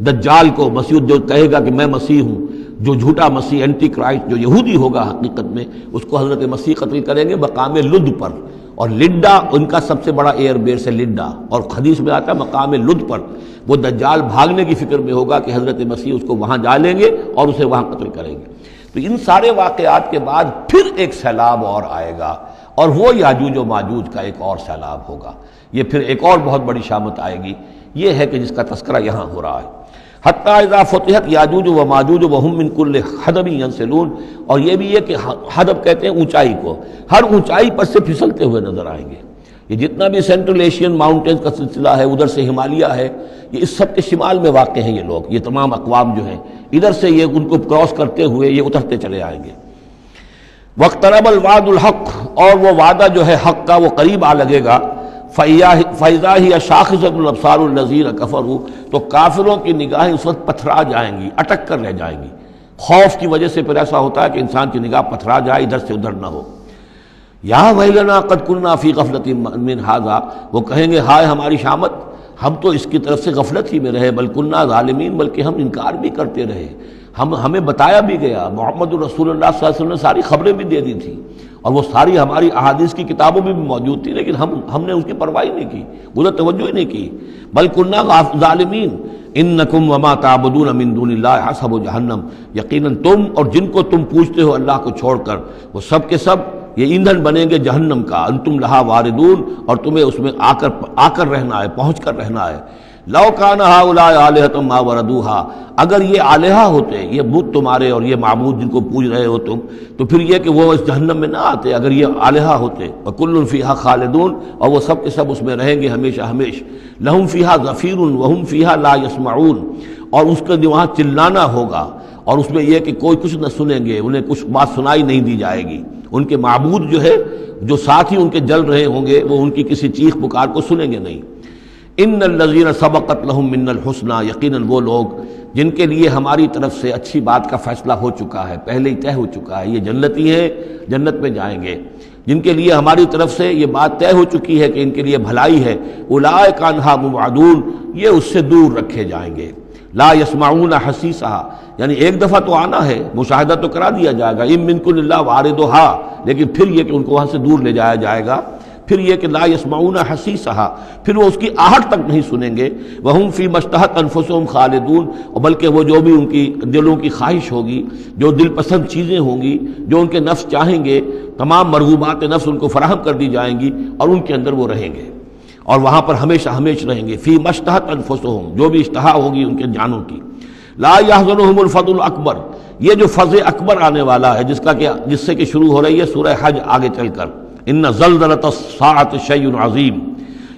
دجال کو مسیح جو کہے گا کہ میں مسیح ہوں، جو جھوٹا مسیح اینٹی کرائسٹ جو یہودی ہوگا حقیقت میں، اس کو حضرت مسیح قتل کریں گے مقام لد پر، اور لڈا ان کا سب سے بڑا ایئر بیس ہے لڈا، اور حدیث میں آتا ہے مقام لد پر وہ دجال بھاگنے کی فکر میں ہوگا کہ حضرت مسیح اس کو وہاں جا لیں گے اور اسے وہاں قتل کریں گے۔ تو ان سارے واقعات کے بعد پھر ایک سیلاب اور آئے گا، اور وہ یاجوج و ماجوج کا ایک اور سیلاب ہوگا، یہ پھر ایک اور بہت بڑی شامت آئے گی، یہ ہے کہ جس کا تذکرہ یہاں ہو رہا ہے۔ حتی اذا فتحت یاجوج و ماجوج وہم من کل حدب ینسلون، اور یہ بھی ہے کہ حدب کہتے ہیں اونچائی کو، ہر اونچائی پر سے پھسلتے ہوئے نظر آئیں گے۔ یہ جتنا بھی سینٹرل ایشین ماؤنٹینز کا سلسلہ ہے، ادھر سے ہمالیہ ہے، یہ اس سب کے شمال میں واقع ہیں یہ لوگ، یہ تمام اقوام جو ہیں ادھر سے یہ ان کو کراس کرتے ہوئے یہ اترتے چلے آئیں گے۔ واقترب الوعد الحق، اور وہ وعدہ جو ہے حق کا وہ قریب آ لگے گا۔ فَإِذَا هِيَ شَاخِصَةُ الْأَبْصَارُ الَّذِينَ كَفَرُوا، تو کافروں کی نگاہیں اس وقت پتھرا جائیں گی، اٹک کر رہ جائیں گی۔ خوف کی وجہ سے پھر ایسا ہوتا ہے کہ انسان کی نگاہ پتھرا جائے، ادھر سے ادھر نہ ہو۔ یا ویلنا قد کنا فی غفلۃ من ھذا، وہ کہیں گے ہائے ہماری شامت، ہم تو اس کی طرف سے غفلت ہی میں رہے، بل کنا ظالمین، بلکہ ہم انکار بھی کرتے رہے، ہمیں بتایا بھی گیا، محمد رسول اللہ صلی اللہ علیہ وسلم نے ساری خبریں بھی دے دی تھی، اور وہ ساری ہماری احادیث کی کتابوں میں بھی موجود تھی، لیکن ہم نے اس کی پرواہ نہیں کی، ادھر توجہ ہی نہیں کی۔ بل کنا ظالمین انکم وما تعبدون من دون اللہ حسب جہنم، یقیناً تم اور جن کو تم پوجتے ہو اللہ کو چھوڑ کر، وہ سب کے سب یہ ایندھن بنیں گے جہنم کا، انتم لہا واردون، اور تمہیں اس میں آ کر رہنا ہے، پہنچ کر رہنا ہے۔ لو کان ہؤلاء آلہۃ ما وردوہا، اگر یہ آلہہ ہوتے، یہ بت تمہارے اور یہ معبود جن کو پوج رہے ہو تم، تو پھر یہ کہ وہ اس جہنم میں نہ آتے اگر یہ آلہہ ہوتے۔ وکل فیہا خالدون، اور وہ سب کے سب اس میں رہیں گے ہمیشہ ہمیش۔ لہم فیہا زفیر وہم فیہا لا یسمعون، اور اس کے وہاں چلانا ہوگا، اور اس میں یہ کہ کوئی کچھ نہ سنیں گے، انہیں کچھ بات سنائی نہیں دی جائے گی۔ ان کے معبود جو ہے جو ساتھ ہی ان کے جل رہے ہوں گے، وہ ان کی کسی چیخ پکار کو سنیں گے نہیں۔ ان الذین سبقت لہم من الحسنی، یقیناً وہ لوگ جن کے لیے ہماری طرف سے اچھی بات کا فیصلہ ہو چکا ہے، پہلے ہی طے ہو چکا ہے، یہ جنتی ہیں، جنت میں جائیں گے، جن کے لیے ہماری طرف سے یہ بات طے ہو چکی ہے کہ ان کے لیے بھلائی ہے، اولئک عنہا مبعدون، یہ اس سے دور رکھے جائیں گے۔ لا یسمعون حسیسہا، یعنی ایک دفعہ تو آنا ہے، مشاہدہ تو کرا دیا جائے گا، ان منکم الا واردھا، لیکن پھر یہ کہ ان کو وہاں سے دور لے جایا جائے گا۔ پھر یہ کہ لا یسمعون حسیسہا، پھر وہ اس کی آہٹ تک نہیں سنیں گے۔ وہم فی ما اشتہت انفسہم خالدون، اور بلکہ وہ جو بھی ان کی دلوں کی خواہش ہوگی، جو دل پسند چیزیں ہوں گی، جو ان کے نفس چاہیں گے، تمام مرغوبات نفس ان کو فراہم کر دی جائیں گی، اور ان کے اندر وہ رہیں گے، اور وہاں پر ہمیشہ ہمیشہ رہیں گے۔ فی ما اشتہت انفسہم، جو بھی اشتہا ہوگی ان کے جانوں کی۔ لا یحزنہم الفزع الاکبر، یہ جو فزع اکبر آنے والا ہے، جس سے کہ شروع ہو رہی ہے سورہ حج آگے چل کر، ان زلزلۃ الساعۃ شیء عظیم،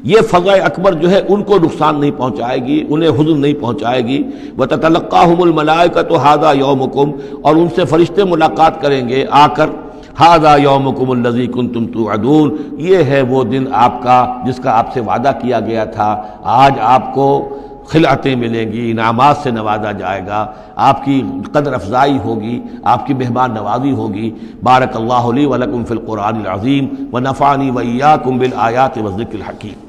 یہ فزع اکبر جو ہے ان کو نقصان نہیں پہنچائے گی، انہیں حزن نہیں پہنچائے گی۔ وتتلقاہم الملائکۃ ھذا یومکم، اور ان سے فرشتے ملاقات کریں گے آ کر، ھذا یومکم الذی کنتم توعدون، یہ ہے وہ دن آپ کا جس کا آپ سے وعدہ کیا گیا تھا، آج آپ کو خلعتیں ملیں گی، انعامات سے نوازا جائے گا، آپ کی قدر افزائی ہوگی، آپ کی مہمان نوازی ہوگی۔ بارک اللہ لی ولکم فی القرآن العظیم ونفعنی وإیاکم بالآیات والذکر الحکیم۔